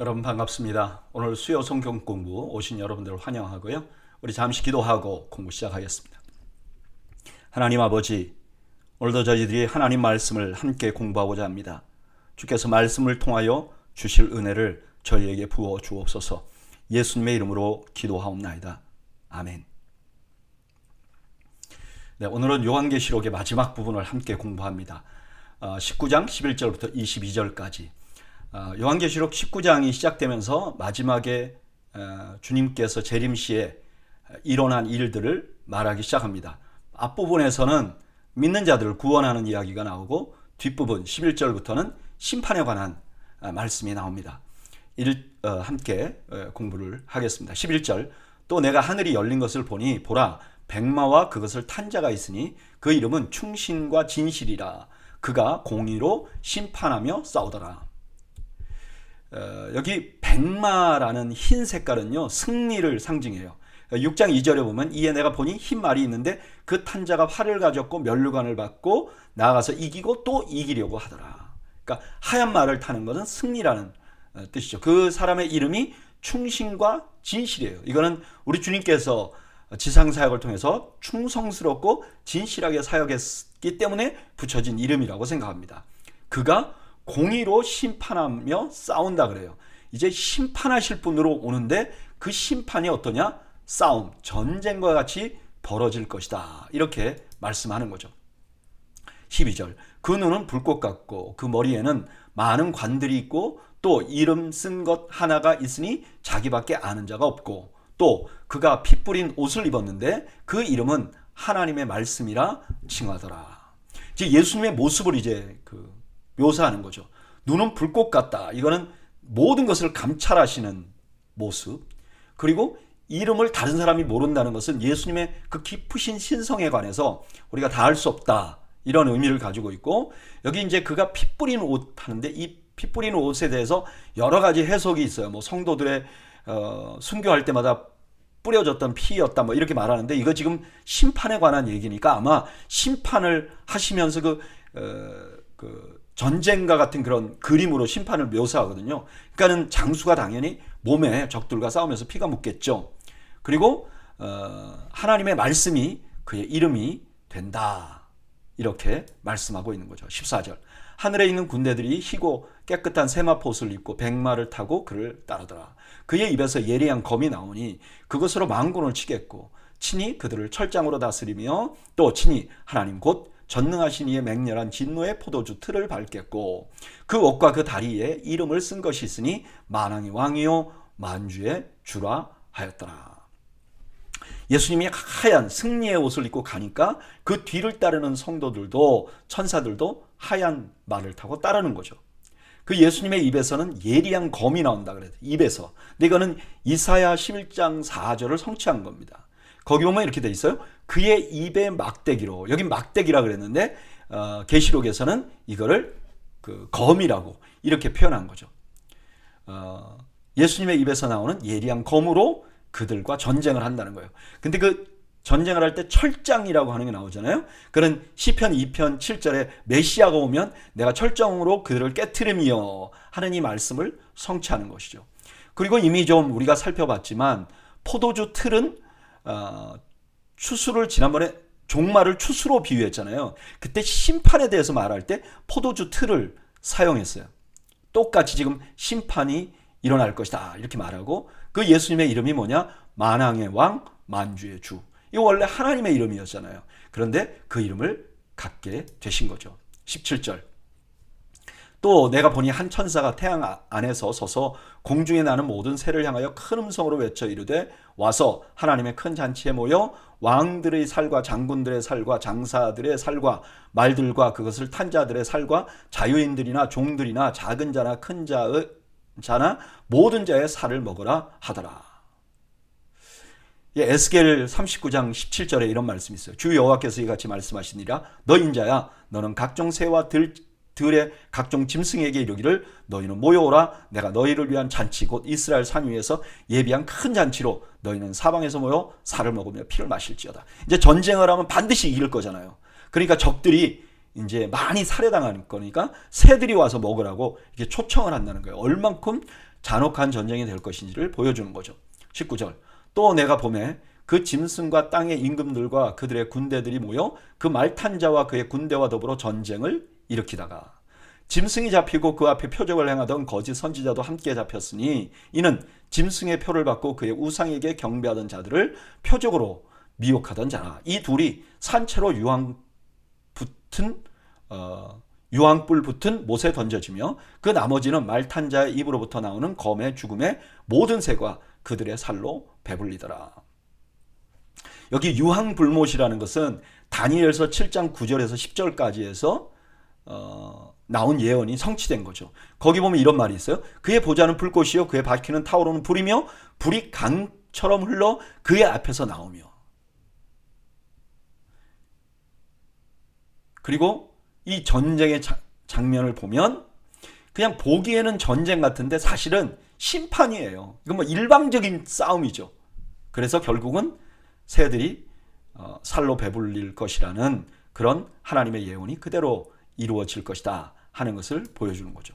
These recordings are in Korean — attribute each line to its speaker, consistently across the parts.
Speaker 1: 여러분 반갑습니다. 오늘 수요 성경 공부 오신 여러분들을 환영하고요. 우리 잠시 기도하고 공부 시작하겠습니다. 하나님 아버지, 오늘도 저희들이 하나님 말씀을 함께 공부하고자 합니다. 주께서 말씀을 통하여 주실 은혜를 저희에게 부어 주옵소서. 예수님의 이름으로 기도하옵나이다. 아멘. 네, 오늘은 요한계시록의 마지막 부분을 함께 공부합니다. 19장 11절부터 22절까지. 요한계시록 19장이 시작되면서 마지막에 주님께서 재림시에 일어난 일들을 말하기 시작합니다. 앞부분에서는 믿는 자들을 구원하는 이야기가 나오고 뒷부분 11절부터는 심판에 관한 말씀이 나옵니다. 함께 공부를 하겠습니다. 11절, 또 내가 하늘이 열린 것을 보니 보라 백마와 그것을 탄 자가 있으니 그 이름은 충신과 진실이라. 그가 공의로 심판하며 싸우더라. 여기 백마라는 흰 색깔은요, 승리를 상징해요. 6장 2절에 보면 이에 내가 보니 흰 말이 있는데 그 탄 자가 활을 가졌고 면류관을 받고 나아가서 이기고 또 이기려고 하더라. 그러니까 하얀 말을 타는 것은 승리라는 뜻이죠. 그 사람의 이름이 충신과 진실이에요. 이거는 우리 주님께서 지상사역을 통해서 충성스럽고 진실하게 사역했기 때문에 붙여진 이름이라고 생각합니다. 그가 공의로 심판하며 싸운다 그래요. 이제 심판하실 분으로 오는데 그 심판이 어떠냐? 싸움, 전쟁과 같이 벌어질 것이다. 이렇게 말씀하는 거죠. 12절, 그 눈은 불꽃 같고 그 머리에는 많은 관들이 있고 또 이름 쓴 것 하나가 있으니 자기밖에 아는 자가 없고 또 그가 피 뿌린 옷을 입었는데 그 이름은 하나님의 말씀이라 칭하더라. 이제 예수님의 모습을 이제 묘사하는 거죠. 눈은 불꽃 같다. 이거는 모든 것을 감찰하시는 모습. 그리고 이름을 다른 사람이 모른다는 것은 예수님의 그 깊으신 신성에 관해서 우리가 다 알 수 없다. 이런 의미를 가지고 있고, 여기 이제 그가 피 뿌린 옷 하는데 이 피 뿌린 옷에 대해서 여러 가지 해석이 있어요. 뭐 성도들의 순교할 때마다 뿌려졌던 피였다 뭐 이렇게 말하는데, 이거 지금 심판에 관한 얘기니까 아마 심판을 하시면서 전쟁과 같은 그런 그림으로 심판을 묘사하거든요. 그러니까는 장수가 당연히 몸에 적들과 싸우면서 피가 묻겠죠. 그리고 하나님의 말씀이 그의 이름이 된다. 이렇게 말씀하고 있는 거죠. 14절, 하늘에 있는 군대들이 희고 깨끗한 세마포옷을 입고 백마를 타고 그를 따르더라. 그의 입에서 예리한 검이 나오니 그것으로 만군을 치겠고 친히 그들을 철장으로 다스리며 또 친히 하나님 곧 전능하신 이의 맹렬한 진노의 포도주 틀을 밟겠고 그 옷과 그 다리에 이름을 쓴 것이 있으니 만왕의 왕이요 만주의 주라 하였더라. 예수님이 하얀 승리의 옷을 입고 가니까 그 뒤를 따르는 성도들도 천사들도 하얀 말을 타고 따르는 거죠. 그 예수님의 입에서는 예리한 검이 나온다 그래요. 입에서. 근데 이거는 이사야 11장 4절을 성취한 겁니다. 거기 보면 이렇게 돼 있어요. 그의 입의 막대기로. 여기 막대기라 그랬는데 계시록에서는 이거를 검이라고 이렇게 표현한 거죠. 예수님의 입에서 나오는 예리한 검으로 그들과 전쟁을 한다는 거예요. 근데 그 전쟁을 할 때 철장이라고 하는 게 나오잖아요. 그런 시편 2편 7절에 메시아가 오면 내가 철장으로 그들을 깨트리며 하는 이 말씀을 성취하는 것이죠. 그리고 이미 좀 우리가 살펴봤지만 포도주 틀은 추수를 지난번에 종말을 추수로 비유했잖아요. 그때 심판에 대해서 말할 때 포도주 틀을 사용했어요. 똑같이 지금 심판이 일어날 것이다 이렇게 말하고, 그 예수님의 이름이 뭐냐? 만왕의 왕 만주의 주. 이거 원래 하나님의 이름이었잖아요. 그런데 그 이름을 갖게 되신 거죠. 17절, 또 내가 보니 한 천사가 태양 안에서 서서 공중에 나는 모든 새를 향하여 큰 음성으로 외쳐 이르되 와서 하나님의 큰 잔치에 모여 왕들의 살과 장군들의 살과 장사들의 살과 말들과 그것을 탄 자들의 살과 자유인들이나 종들이나 작은 자나 큰 자나 모든 자의 살을 먹으라 하더라. 에스겔 39장 17절에 이런 말씀이 있어요. 주 여호와께서 이같이 말씀하시니라 너 인자야 너는 각종 새와 들의 각종 짐승에게 이르기를 너희는 모여오라 내가 너희를 위한 잔치 곧 이스라엘 산 위에서 예비한 큰 잔치로 너희는 사방에서 모여 살을 먹으며 피를 마실지어다. 이제 전쟁을 하면 반드시 이길 거잖아요. 그러니까 적들이 이제 많이 살해당하는 거니까 새들이 와서 먹으라고 이렇게 초청을 한다는 거예요. 얼만큼 잔혹한 전쟁이 될 것인지를 보여주는 거죠. 19절. 또 내가 봄에 그 짐승과 땅의 임금들과 그들의 군대들이 모여 그 말탄 자와 그의 군대와 더불어 전쟁을 일으키다가 짐승이 잡히고 그 앞에 표적을 행하던 거짓 선지자도 함께 잡혔으니 이는 짐승의 표를 받고 그의 우상에게 경배하던 자들을 표적으로 미혹하던 자라. 이 둘이 산채로 유황불 붙은 못에 던져지며 그 나머지는 말탄 자의 입으로부터 나오는 검의 죽음의 모든 새가 그들의 살로 배불리더라. 여기 유황불못이라는 것은 다니엘서 7장 9절에서 10절까지 해서 나온 예언이 성취된 거죠. 거기 보면 이런 말이 있어요. 그의 보좌는 불꽃이요 그의 바퀴는 타오르는 불이며 불이 강처럼 흘러 그의 앞에서 나오며. 그리고 이 전쟁의 장면을 보면 그냥 보기에는 전쟁 같은데 사실은 심판이에요. 이건 뭐 일방적인 싸움이죠. 그래서 결국은 새들이 살로 배불릴 것이라는 그런 하나님의 예언이 그대로 이루어질 것이다 하는 것을 보여주는 거죠.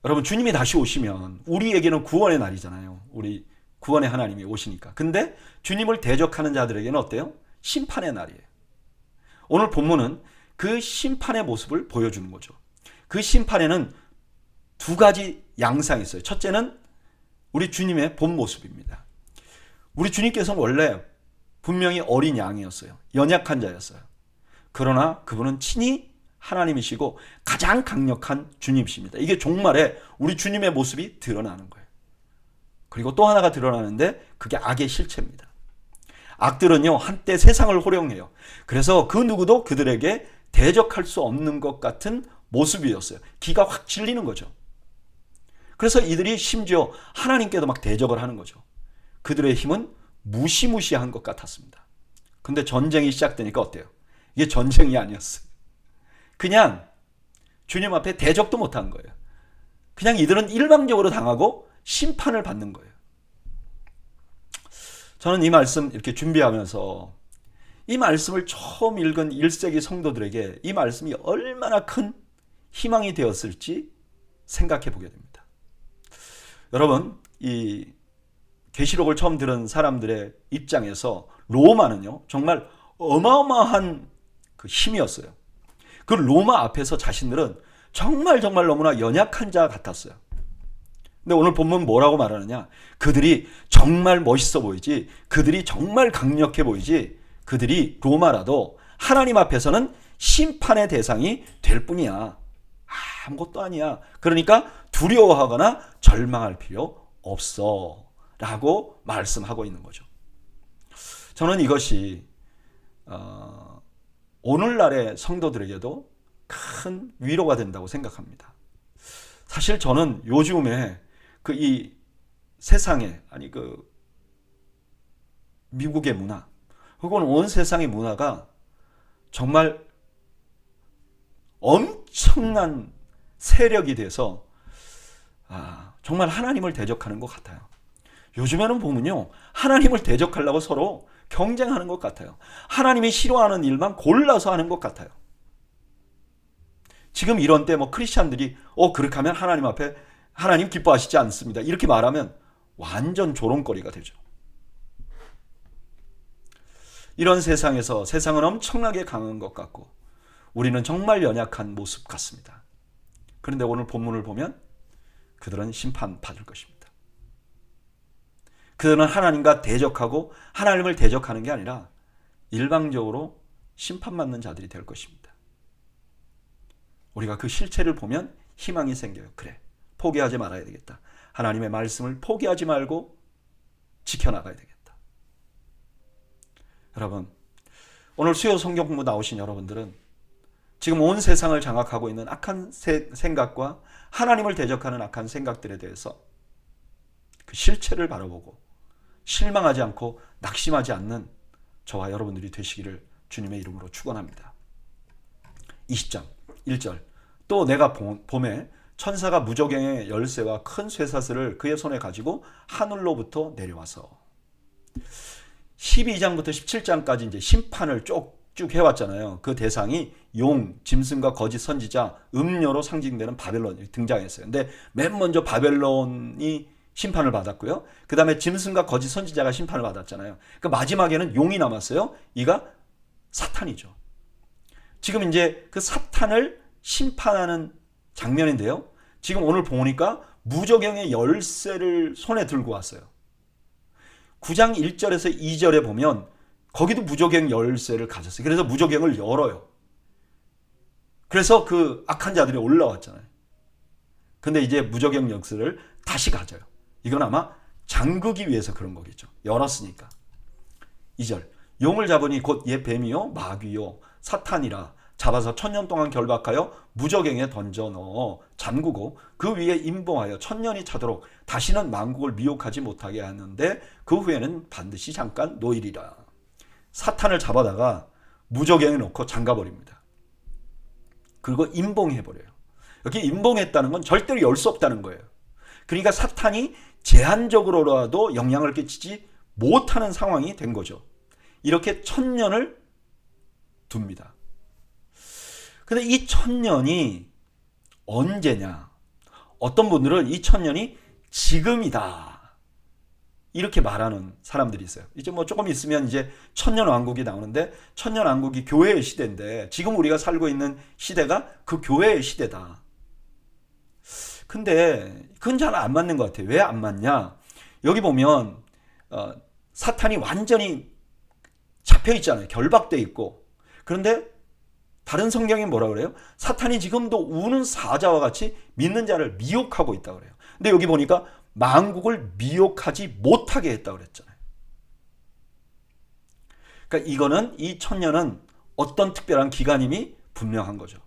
Speaker 1: 여러분, 주님이 다시 오시면 우리에게는 구원의 날이잖아요. 우리 구원의 하나님이 오시니까. 근데 주님을 대적하는 자들에게는 어때요? 심판의 날이에요. 오늘 본문은 그 심판의 모습을 보여주는 거죠. 그 심판에는 두 가지 양상이 있어요. 첫째는 우리 주님의 본 모습입니다. 우리 주님께서는 원래 분명히 어린 양이었어요. 연약한 자였어요. 그러나 그분은 친히 하나님이시고 가장 강력한 주님이십니다. 이게 종말에 우리 주님의 모습이 드러나는 거예요. 그리고 또 하나가 드러나는데 그게 악의 실체입니다. 악들은요, 한때 세상을 호령해요. 그래서 그 누구도 그들에게 대적할 수 없는 것 같은 모습이었어요. 기가 확 질리는 거죠. 그래서 이들이 심지어 하나님께도 막 대적을 하는 거죠. 그들의 힘은 무시무시한 것 같았습니다. 근데 전쟁이 시작되니까 어때요? 이게 전쟁이 아니었어요. 그냥 주님 앞에 대적도 못한 거예요. 그냥 이들은 일방적으로 당하고 심판을 받는 거예요. 저는 이 말씀 이렇게 준비하면서 이 말씀을 처음 읽은 1세기 성도들에게 이 말씀이 얼마나 큰 희망이 되었을지 생각해 보게 됩니다. 여러분, 이 계시록을 처음 들은 사람들의 입장에서 로마는요, 정말 어마어마한 그 힘이었어요. 그 로마 앞에서 자신들은 정말 너무나 연약한 자 같았어요. 근데 오늘 본문 뭐라고 말하느냐? 그들이 정말 멋있어 보이지, 그들이 정말 강력해 보이지, 그들이 로마라도 하나님 앞에서는 심판의 대상이 될 뿐이야. 아무것도 아니야. 그러니까 두려워하거나 절망할 필요 없어 라고 말씀하고 있는 거죠. 저는 이것이 오늘날의 성도들에게도 큰 위로가 된다고 생각합니다. 사실 저는 요즘에 이 세상에, 아니 미국의 문화 혹은 온 세상의 문화가 정말 엄청난 세력이 돼서 정말 하나님을 대적하는 것 같아요. 요즘에는 보면요, 하나님을 대적하려고 서로 경쟁하는 것 같아요. 하나님이 싫어하는 일만 골라서 하는 것 같아요. 지금 이런 때 크리스찬들이 그렇게 하면 하나님 앞에 하나님 기뻐하시지 않습니다, 이렇게 말하면 완전 조롱거리가 되죠. 이런 세상에서 세상은 엄청나게 강한 것 같고 우리는 정말 연약한 모습 같습니다. 그런데 오늘 본문을 보면 그들은 심판받을 것입니다. 그들은 하나님과 대적하고 하나님을 대적하는 게 아니라 일방적으로 심판받는 자들이 될 것입니다. 우리가 그 실체를 보면 희망이 생겨요. 그래, 포기하지 말아야 되겠다. 하나님의 말씀을 포기하지 말고 지켜나가야 되겠다. 여러분, 오늘 수요 성경 공부 나오신 여러분들은 지금 온 세상을 장악하고 있는 악한 생각과 하나님을 대적하는 악한 생각들에 대해서 그 실체를 바라보고 실망하지 않고 낙심하지 않는 저와 여러분들이 되시기를 주님의 이름으로 축원합니다. 20장 1절. 또 내가 봄에 천사가 무저갱의 열쇠와 큰 쇠사슬을 그의 손에 가지고 하늘로부터 내려와서 12장부터 17장까지 이제 심판을 쭉 쭉 해왔잖아요. 그 대상이 용, 짐승과 거짓 선지자, 음료로 상징되는 바벨론이 등장했어요. 근데 맨 먼저 바벨론이 심판을 받았고요. 그 다음에 짐승과 거짓 선지자가 심판을 받았잖아요. 그 마지막에는 용이 남았어요. 이가 사탄이죠. 지금 이제 그 사탄을 심판하는 장면인데요. 지금 오늘 보니까 무저갱의 열쇠를 손에 들고 왔어요. 9장 1절에서 2절에 보면 거기도 무저갱 열쇠를 가졌어요. 그래서 무저갱을 열어요. 그래서 그 악한 자들이 올라왔잖아요. 근데 이제 무저갱 열쇠를 다시 가져요. 이건 아마 잠그기 위해서 그런 거겠죠. 열었으니까. 2절. 용을 잡으니 곧 옛 뱀이요 마귀요 사탄이라 잡아서 1000년 동안 결박하여 무저갱에 던져 넣어 잠그고 그 위에 임봉하여 1000년이 차도록 다시는 만국을 미혹하지 못하게 하는데 그 후에는 반드시 잠깐 놓이리라. 사탄을 잡아다가 무저갱에 넣고 잠가버립니다. 그리고 임봉해버려요. 여기 임봉했다는 건 절대로 열 수 없다는 거예요. 그러니까 사탄이 제한적으로라도 영향을 끼치지 못하는 상황이 된 거죠. 이렇게 1000년을 둡니다. 근데 이 1000년이 언제냐? 어떤 분들은 이 1000년이 지금이다. 이렇게 말하는 사람들이 있어요. 이제 뭐 조금 있으면 이제 천년왕국이 나오는데 천년왕국이 교회의 시대인데 지금 우리가 살고 있는 시대가 그 교회의 시대다. 근데 그건 잘 안 맞는 것 같아요. 왜 안 맞냐? 여기 보면 사탄이 완전히 잡혀 있잖아요. 결박돼 있고. 그런데 다른 성경이 뭐라 그래요? 사탄이 지금도 우는 사자와 같이 믿는 자를 미혹하고 있다 그래요. 근데 여기 보니까 만국을 미혹하지 못하게 했다 그랬잖아요. 그러니까 이거는 이 1000년은 어떤 특별한 기간임이 분명한 거죠.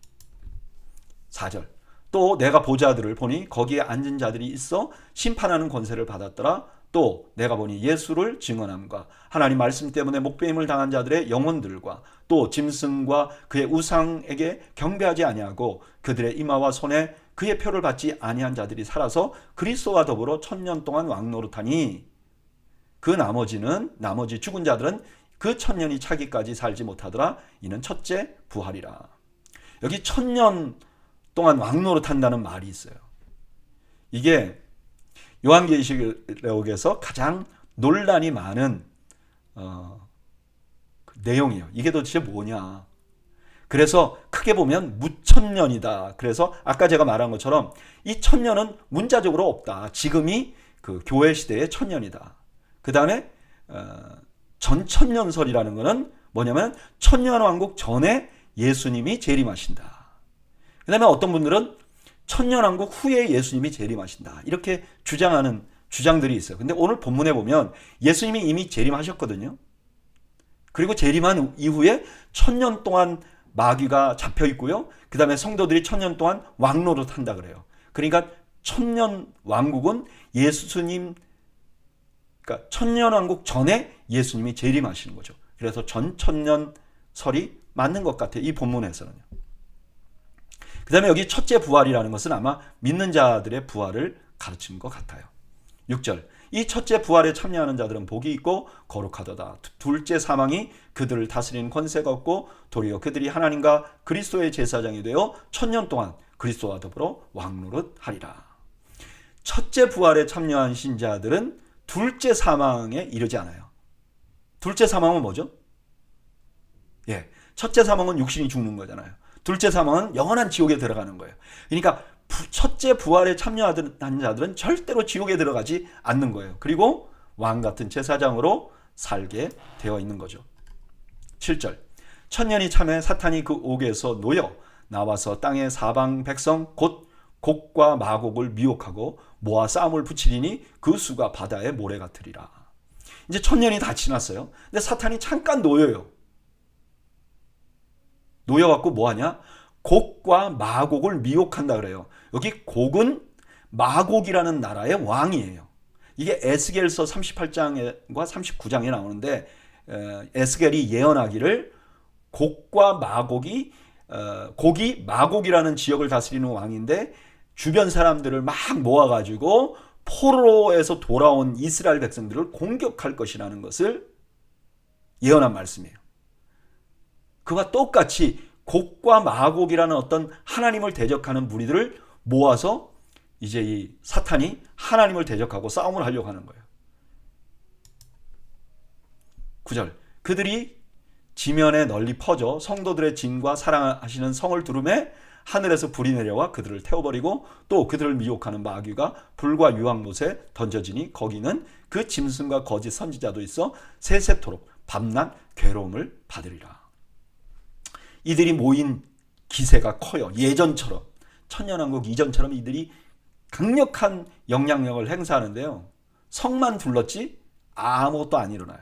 Speaker 1: 4절. 또 내가 보자들을 보니 거기에 앉은 자들이 있어 심판하는 권세를 받았더라. 또 내가 보니 예수를 증언함과 하나님 말씀 때문에 목배임을 당한 자들의 영혼들과 또 짐승과 그의 우상에게 경배하지 아니하고 그들의 이마와 손에 그의 표를 받지 아니한 자들이 살아서 그리스도와 더불어 1000년 동안 왕노릇하니 그 나머지 죽은 자들은 그 1000년이 차기까지 살지 못하더라. 이는 첫째 부활이라. 여기 1000년 동안 왕노릇한다는 말이 있어요. 이게 요한계시록에서 가장 논란이 많은 그 내용이에요. 이게 도대체 뭐냐. 그래서 크게 보면 무천년이다. 그래서 아까 제가 말한 것처럼 이 1000년은 문자적으로 없다. 지금이 그 교회 시대의 1000년이다. 그 다음에 전천년설이라는 것은 뭐냐면 천년왕국 전에 예수님이 재림하신다. 그 다음에 어떤 분들은 천년왕국 후에 예수님이 재림하신다. 이렇게 주장하는 주장들이 있어요. 근데 오늘 본문에 보면 예수님이 이미 재림하셨거든요. 그리고 재림한 이후에 1000년 동안 마귀가 잡혀 있고요. 그 다음에 성도들이 1000년 동안 왕노릇 한다 그래요. 그러니까 천년 왕국은 예수님, 그러니까 천년왕국 전에 예수님이 재림하시는 거죠. 그래서 전천년설이 맞는 것 같아요. 이 본문에서는요. 그 다음에 여기 첫째 부활이라는 것은 아마 믿는 자들의 부활을 가르치는 것 같아요. 6절. 이 첫째 부활에 참여하는 자들은 복이 있고 거룩하도다. 둘째 사망이 그들을 다스리는 권세가 없고 도리어 그들이 하나님과 그리스도의 제사장이 되어 1000년 동안 그리스도와 더불어 왕노릇하리라. 첫째 부활에 참여한 신자들은 둘째 사망에 이르지 않아요. 둘째 사망은 뭐죠? 예, 첫째 사망은 육신이 죽는 거잖아요. 둘째 사망은 영원한 지옥에 들어가는 거예요. 그러니까 첫째 부활에 참여한 자들은 절대로 지옥에 들어가지 않는 거예요. 그리고 왕 같은 제사장으로 살게 되어 있는 거죠. 7절. 천년이 참에 사탄이 그 옥에서 놓여 나와서 땅의 사방 백성 곧 곡과 마곡을 미혹하고 모아 싸움을 붙이리니 그 수가 바다의 모래 같으리라. 이제 천년이 다 지났어요. 근데 사탄이 잠깐 놓여요. 놓여갖고 뭐하냐? 곡과 마곡을 미혹한다 그래요. 여기 곡은 마곡이라는 나라의 왕이에요. 이게 에스겔서 38장과 39장에 나오는데 에스겔이 예언하기를 곡과 마곡이 곡이 마곡이라는 지역을 다스리는 왕인데 주변 사람들을 막 모아가지고 포로에서 돌아온 이스라엘 백성들을 공격할 것이라는 것을 예언한 말씀이에요. 그와 똑같이 곡과 마곡이라는 어떤 하나님을 대적하는 무리들을 모아서 이제 이 사탄이 하나님을 대적하고 싸움을 하려고 하는 거예요. 9절. 그들이 지면에 널리 퍼져 성도들의 진과 사랑하시는 성을 두름에 하늘에서 불이 내려와 그들을 태워버리고 또 그들을 미혹하는 마귀가 불과 유황못에 던져지니 거기는 그 짐승과 거짓 선지자도 있어 세세토록 밤낮 괴로움을 받으리라. 이들이 모인 기세가 커요. 예전처럼 천년왕국 이전처럼 이들이 강력한 영향력을 행사하는데요. 성만 둘렀지 아무것도 안 일어나요.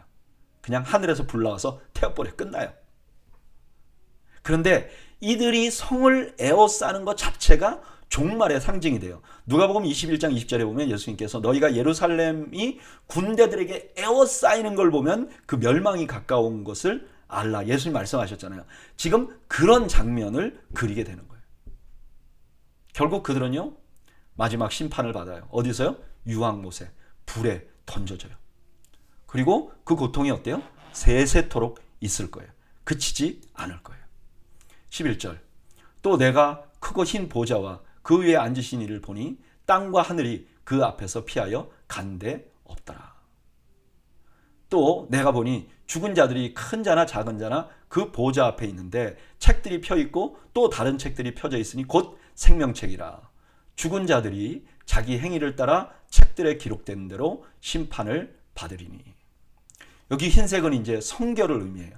Speaker 1: 그냥 하늘에서 불 나와서 태워버려 끝나요. 그런데 이들이 성을 에워싸는 것 자체가 종말의 상징이 돼요. 누가복음 21장 20절에 보면 예수님께서 너희가 예루살렘이 군대들에게 에워싸이는 걸 보면 그 멸망이 가까운 것을 알라. 예수님 말씀하셨잖아요. 지금 그런 장면을 그리게 되는 거예요. 결국 그들은요 마지막 심판을 받아요. 어디서요? 유황못에 불에 던져져요. 그리고 그 고통이 어때요? 세세토록 있을 거예요. 그치지 않을 거예요. 11절. 또 내가 크고 흰 보좌와 그 위에 앉으신 이를 보니 땅과 하늘이 그 앞에서 피하여 간데 없더라. 또 내가 보니 죽은 자들이 큰 자나 작은 자나 그 보좌 앞에 있는데 책들이 펴 있고 또 다른 책들이 펴져 있으니 곧 생명책이라. 죽은 자들이 자기 행위를 따라 책들에 기록된 대로 심판을 받으리니. 여기 흰색은 이제 성결을 의미해요.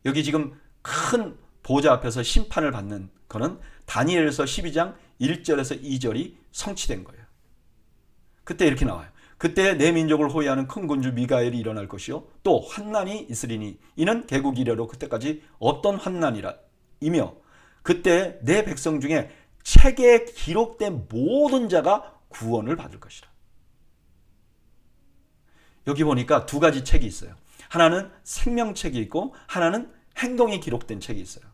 Speaker 1: 여기 지금 큰 보좌 앞에서 심판을 받는 거는 다니엘서 12장 1절에서 2절이 성취된 거예요. 그때 이렇게 나와요. 그때 내 민족을 호위하는 큰 군주 미가엘이 일어날 것이요 또 환난이 있으리니 이는 개국 이래로 그때까지 없던 환난이라 이며 그때 내 백성 중에 책에 기록된 모든 자가 구원을 받을 것이라. 여기 보니까 두 가지 책이 있어요. 하나는 생명책이 있고 하나는 행동이 기록된 책이 있어요.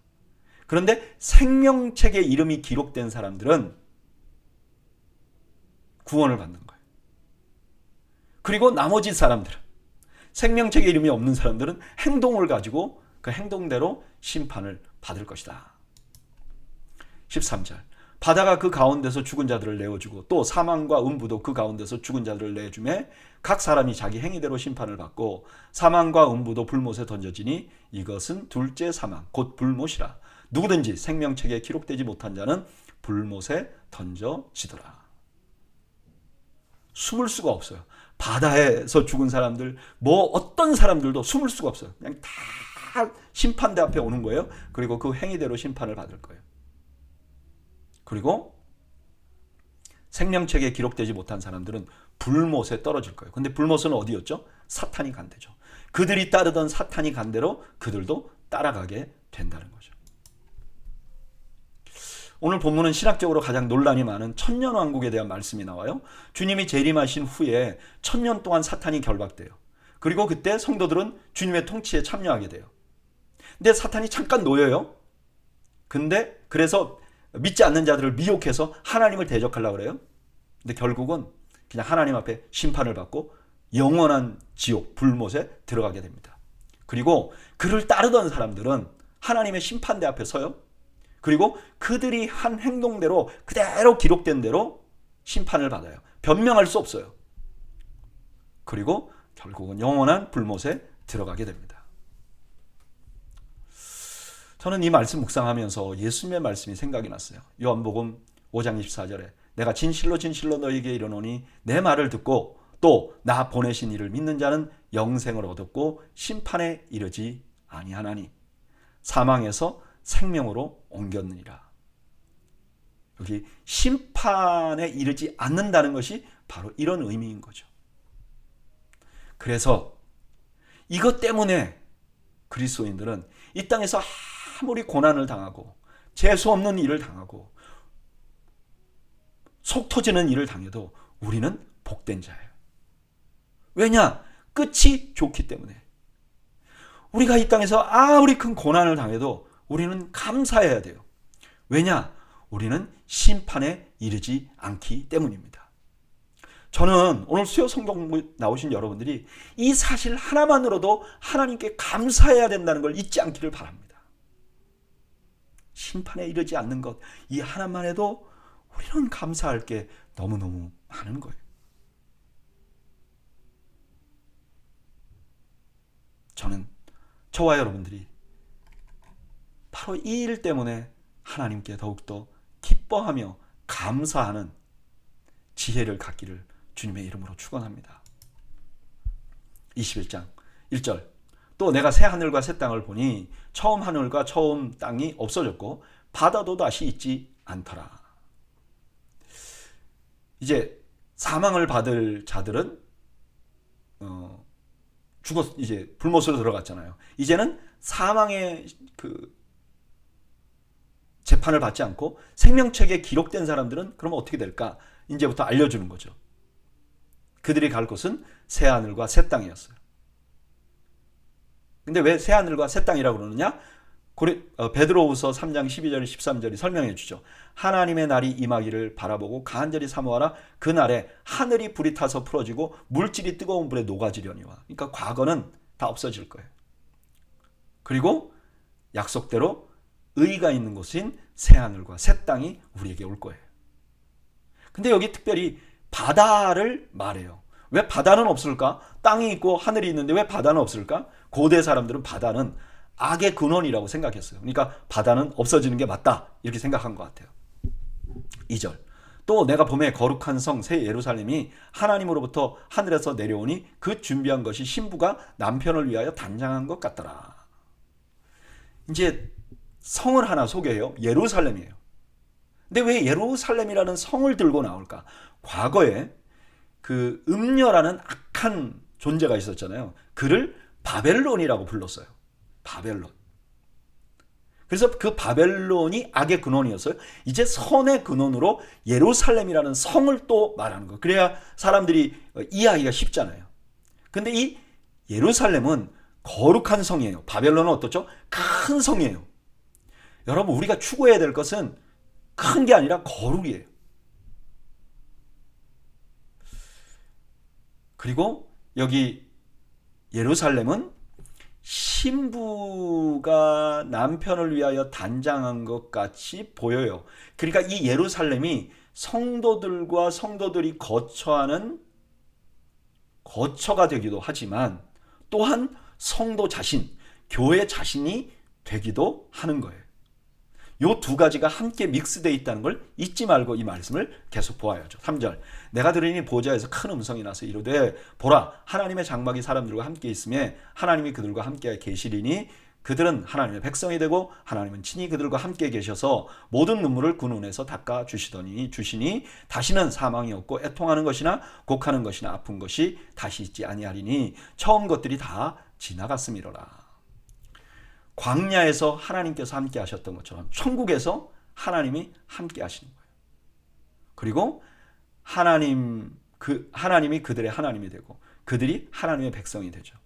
Speaker 1: 그런데 생명책에 이름이 기록된 사람들은 구원을 받는 거예요. 그리고 나머지 사람들은 생명책에 이름이 없는 사람들은 행동을 가지고 그 행동대로 심판을 받을 것이다. 13절. 바다가 그 가운데서 죽은 자들을 내어주고 또 사망과 음부도 그 가운데서 죽은 자들을 내주매 각 사람이 자기 행위대로 심판을 받고 사망과 음부도 불못에 던져지니 이것은 둘째 사망 곧 불못이라. 누구든지 생명책에 기록되지 못한 자는 불못에 던져지더라. 숨을 수가 없어요. 바다에서 죽은 사람들 뭐 어떤 사람들도 숨을 수가 없어요. 그냥 다 심판대 앞에 오는 거예요. 그리고 그 행위대로 심판을 받을 거예요. 그리고 생명책에 기록되지 못한 사람들은 불못에 떨어질 거예요. 근데 불못은 어디였죠? 사탄이 간 데죠. 그들이 따르던 사탄이 간 대로 그들도 따라가게 된다는 거죠. 오늘 본문은 신학적으로 가장 논란이 많은 천년왕국에 대한 말씀이 나와요. 주님이 재림하신 후에 1000년 동안 사탄이 결박돼요. 그리고 그때 성도들은 주님의 통치에 참여하게 돼요. 근데 사탄이 잠깐 놓여요. 근데 그래서 믿지 않는 자들을 미혹해서 하나님을 대적하려고 그래요. 근데 결국은 그냥 하나님 앞에 심판을 받고 영원한 지옥, 불못에 들어가게 됩니다. 그리고 그를 따르던 사람들은 하나님의 심판대 앞에 서요. 그리고 그들이 한 행동대로 그대로 기록된 대로 심판을 받아요. 변명할 수 없어요. 그리고 결국은 영원한 불못에 들어가게 됩니다. 저는 이 말씀 묵상하면서 예수님의 말씀이 생각이 났어요. 요한복음 5장 24절에 내가 진실로 진실로 너희에게 이르노니 내 말을 듣고 또 나 보내신 이를 믿는 자는 영생을 얻었고 심판에 이르지 아니하나니 사망에서 생명으로 옮겼느니라. 여기 심판에 이르지 않는다는 것이 바로 이런 의미인 거죠. 그래서 이것 때문에 그리스도인들은 이 땅에서 아무리 고난을 당하고 재수 없는 일을 당하고 속 터지는 일을 당해도 우리는 복된 자예요. 왜냐? 끝이 좋기 때문에. 우리가 이 땅에서 아무리 큰 고난을 당해도 우리는 감사해야 돼요. 왜냐? 우리는 심판에 이르지 않기 때문입니다. 저는 오늘 수요 성경 나오신 여러분들이 이 사실 하나만으로도 하나님께 감사해야 된다는 걸 잊지 않기를 바랍니다. 심판에 이르지 않는 것, 이 하나만 해도 우리는 감사할 게 너무너무 많은 거예요. 저는 저와 여러분들이 바로 이 일 때문에 하나님께 더욱더 기뻐하며 감사하는 지혜를 갖기를 주님의 이름으로 축원합니다. 21장 1절 또 내가 새 하늘과 새 땅을 보니 처음 하늘과 처음 땅이 없어졌고 바다도 다시 있지 않더라. 이제 사망을 받을 자들은 이제 불못으로 들어갔잖아요. 이제는 사망의 그 재판을 받지 않고 생명책에 기록된 사람들은 그러면 어떻게 될까? 이제부터 알려주는 거죠. 그들이 갈 곳은 새 하늘과 새 땅이었어요. 근데 왜 새 하늘과 새 땅이라고 그러느냐? 베드로후서 3장 12절 13절이 설명해 주죠. 하나님의 날이 임하기를 바라보고 간절히 사모하라. 그 날에 하늘이 불이 타서 풀어지고 물질이 뜨거운 불에 녹아지려니와. 그러니까 과거는 다 없어질 거예요. 그리고 약속대로 의가 있는 곳인 새 하늘과 새 땅이 우리에게 올 거예요. 근데 여기 특별히 바다를 말해요. 왜 바다는 없을까? 땅이 있고 하늘이 있는데 왜 바다는 없을까? 고대 사람들은 바다는 악의 근원이라고 생각했어요. 그러니까 바다는 없어지는 게 맞다 이렇게 생각한 것 같아요. 2절 또 내가 봄에 거룩한 성 새 예루살렘이 하나님으로부터 하늘에서 내려오니 그 준비한 것이 신부가 남편을 위하여 단장한 것 같더라. 이제 성을 하나 소개해요. 예루살렘이에요. 근데 왜 예루살렘이라는 성을 들고 나올까? 과거에 그 음녀라는 악한 존재가 있었잖아요. 그를 바벨론이라고 불렀어요. 바벨론. 그래서 그 바벨론이 악의 근원이었어요. 이제 선의 근원으로 예루살렘이라는 성을 또 말하는 거예요. 그래야 사람들이 이해하기가 쉽잖아요. 근데 이 예루살렘은 거룩한 성이에요. 바벨론은 어떻죠? 큰 성이에요. 여러분, 우리가 추구해야 될 것은 큰 게 아니라 거룩이에요. 그리고 여기 예루살렘은 신부가 남편을 위하여 단장한 것 같이 보여요. 그러니까 이 예루살렘이 성도들과 성도들이 거처하는 거처가 되기도 하지만 또한 성도 자신, 교회 자신이 되기도 하는 거예요. 요 두 가지가 함께 믹스되어 있다는 걸 잊지 말고 이 말씀을 계속 보아야죠. 3절 내가 들으니 보좌에서 큰 음성이 나서 이르되 보라 하나님의 장막이 사람들과 함께 있음에 하나님이 그들과 함께 계시리니 그들은 하나님의 백성이 되고 하나님은 친히 그들과 함께 계셔서 모든 눈물을 그 눈에서 닦아 주시니 다시는 사망이 없고 애통하는 것이나 곡하는 것이나 아픈 것이 다시 있지 아니하리니 처음 것들이 다 지나갔음이로라. 광야에서 하나님께서 함께 하셨던 것처럼 천국에서 하나님이 함께 하시는 거예요. 그리고 하나님이 그들의 하나님이 되고 그들이 하나님의 백성이 되죠.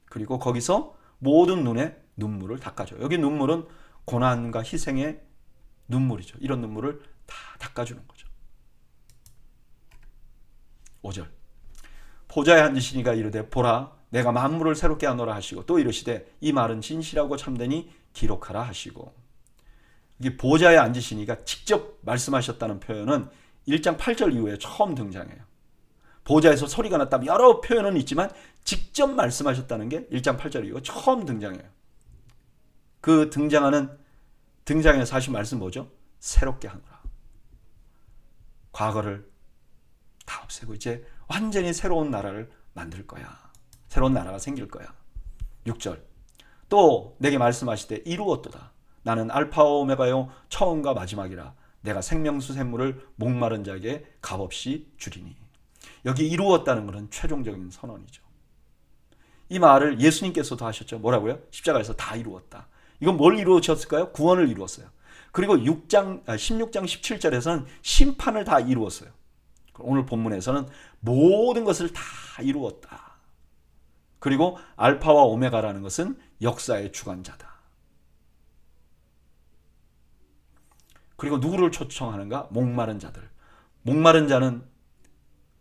Speaker 1: 그리고 거기서 모든 눈에 눈물을 닦아줘요. 여기 눈물은 고난과 희생의 눈물이죠. 이런 눈물을 다 닦아주는 거죠. 5절 보좌에 앉으시니가 이르되 보라 내가 만물을 새롭게 하노라 하시고 또 이르시되 이 말은 진실하고 참되니 기록하라 하시고. 이게 보좌에 앉으시니가 직접 말씀하셨다는 표현은 1장 8절 이후에 처음 등장해요. 보좌에서 소리가 났다면 여러 표현은 있지만 직접 말씀하셨다는 게 1장 8절 이후 처음 등장해요. 그 등장해서 하신 말씀 뭐죠? 새롭게 하노라. 과거를 다 없애고 이제 완전히 새로운 나라를 만들 거야. 새로운 나라가 생길 거야. 6절 또 내게 말씀하시되 이루었도다. 나는 알파와 오메가요 처음과 마지막이라. 내가 생명수 샘물을 목마른 자에게 값없이 주리니. 여기 이루었다는 것은 최종적인 선언이죠. 이 말을 예수님께서도 하셨죠. 뭐라고요? 십자가에서 다 이루었다. 이건 뭘 이루어졌을까요? 구원을 이루었어요. 그리고 16장 17절에서는 심판을 다 이루었어요. 오늘 본문에서는 모든 것을 다 이루었다. 그리고 알파와 오메가라는 것은 역사의 주관자다. 그리고 누구를 초청하는가? 목마른 자들. 목마른 자는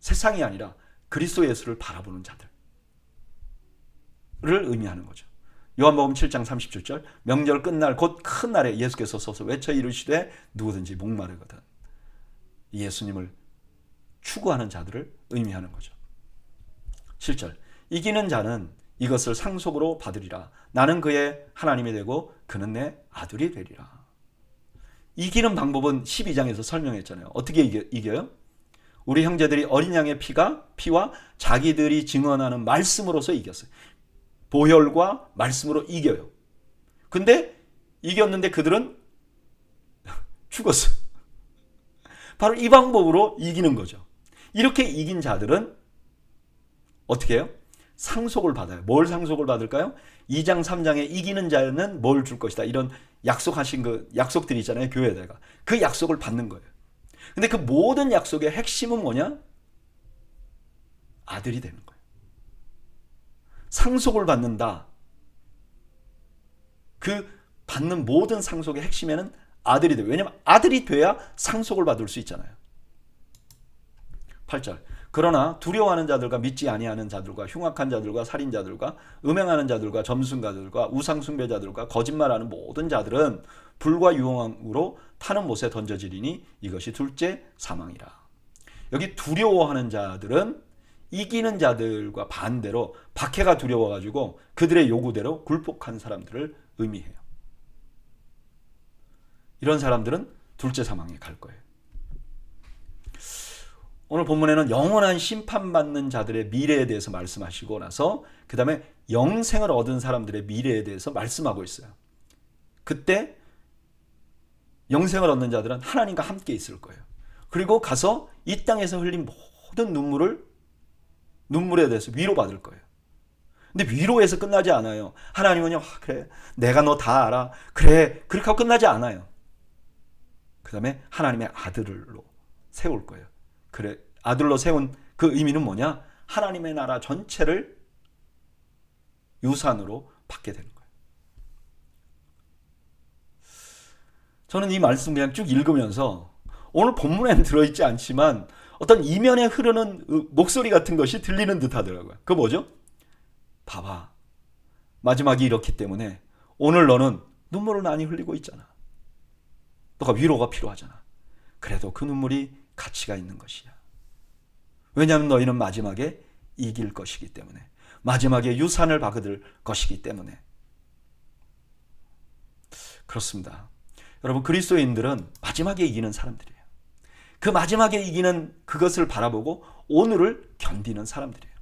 Speaker 1: 세상이 아니라 그리스도 예수를 바라보는 자들을 의미하는 거죠. 요한복음 7장 37절 명절 끝날 곧 큰 날에 예수께서 서서 외쳐 이르시되 누구든지 목마르거든. 예수님을 추구하는 자들을 의미하는 거죠. 7절 이기는 자는 이것을 상속으로 받으리라. 나는 그의 하나님이 되고 그는 내 아들이 되리라. 이기는 방법은 12장에서 설명했잖아요. 어떻게 이겨요? 우리 형제들이 어린 양의 피와 자기들이 증언하는 말씀으로서 이겼어요. 보혈과 말씀으로 이겨요. 근데 이겼는데 그들은 죽었어요. 바로 이 방법으로 이기는 거죠. 이렇게 이긴 자들은 어떻게 해요? 상속을 받아요. 뭘 상속을 받을까요? 2장 3장에 이기는 자는 뭘 줄 것이다. 이런 약속하신 그 약속들이 있잖아요. 교회에다가. 그 약속을 받는 거예요. 근데 그 모든 약속의 핵심은 뭐냐? 아들이 되는 거예요. 상속을 받는다. 그 받는 모든 상속의 핵심에는 아들이 돼요. 왜냐하면 아들이 돼야 상속을 받을 수 있잖아요. 8절 그러나 두려워하는 자들과 믿지 아니하는 자들과 흉악한 자들과 살인자들과 음행하는 자들과 점순가들과 우상숭배자들과 거짓말하는 모든 자들은 불과 유황으로 타는 못에 던져지리니 이것이 둘째 사망이라. 여기 두려워하는 자들은 이기는 자들과 반대로 박해가 두려워가지고 그들의 요구대로 굴복한 사람들을 의미해요. 이런 사람들은 둘째 사망에 갈 거예요. 오늘 본문에는 영원한 심판받는 자들의 미래에 대해서 말씀하시고 나서 그 다음에 영생을 얻은 사람들의 미래에 대해서 말씀하고 있어요. 그때 영생을 얻는 자들은 하나님과 함께 있을 거예요. 그리고 가서 이 땅에서 흘린 모든 눈물에 대해서 위로받을 거예요. 근데 위로에서 끝나지 않아요. 하나님은요, 그래, 내가 너 다 알아. 그래, 그렇게 하고 끝나지 않아요. 그 다음에 하나님의 아들로 세울 거예요. 그래, 아들로 세운 그 의미는 뭐냐? 하나님의 나라 전체를 유산으로 받게 되는 거예요. 저는 이 말씀 그냥 쭉 읽으면서 오늘 본문에는 들어있지 않지만 어떤 이면에 흐르는 목소리 같은 것이 들리는 듯 하더라고요. 그거 뭐죠? 봐봐. 마지막이 이렇기 때문에 오늘 너는 눈물을 많이 흘리고 있잖아. 너가 위로가 필요하잖아. 그래도 그 눈물이 가치가 있는 것이야. 왜냐하면 너희는 마지막에 이길 것이기 때문에. 마지막에 유산을 받을 것이기 때문에. 그렇습니다. 여러분, 그리스도인들은 마지막에 이기는 사람들이에요. 그 마지막에 이기는 그것을 바라보고 오늘을 견디는 사람들이에요.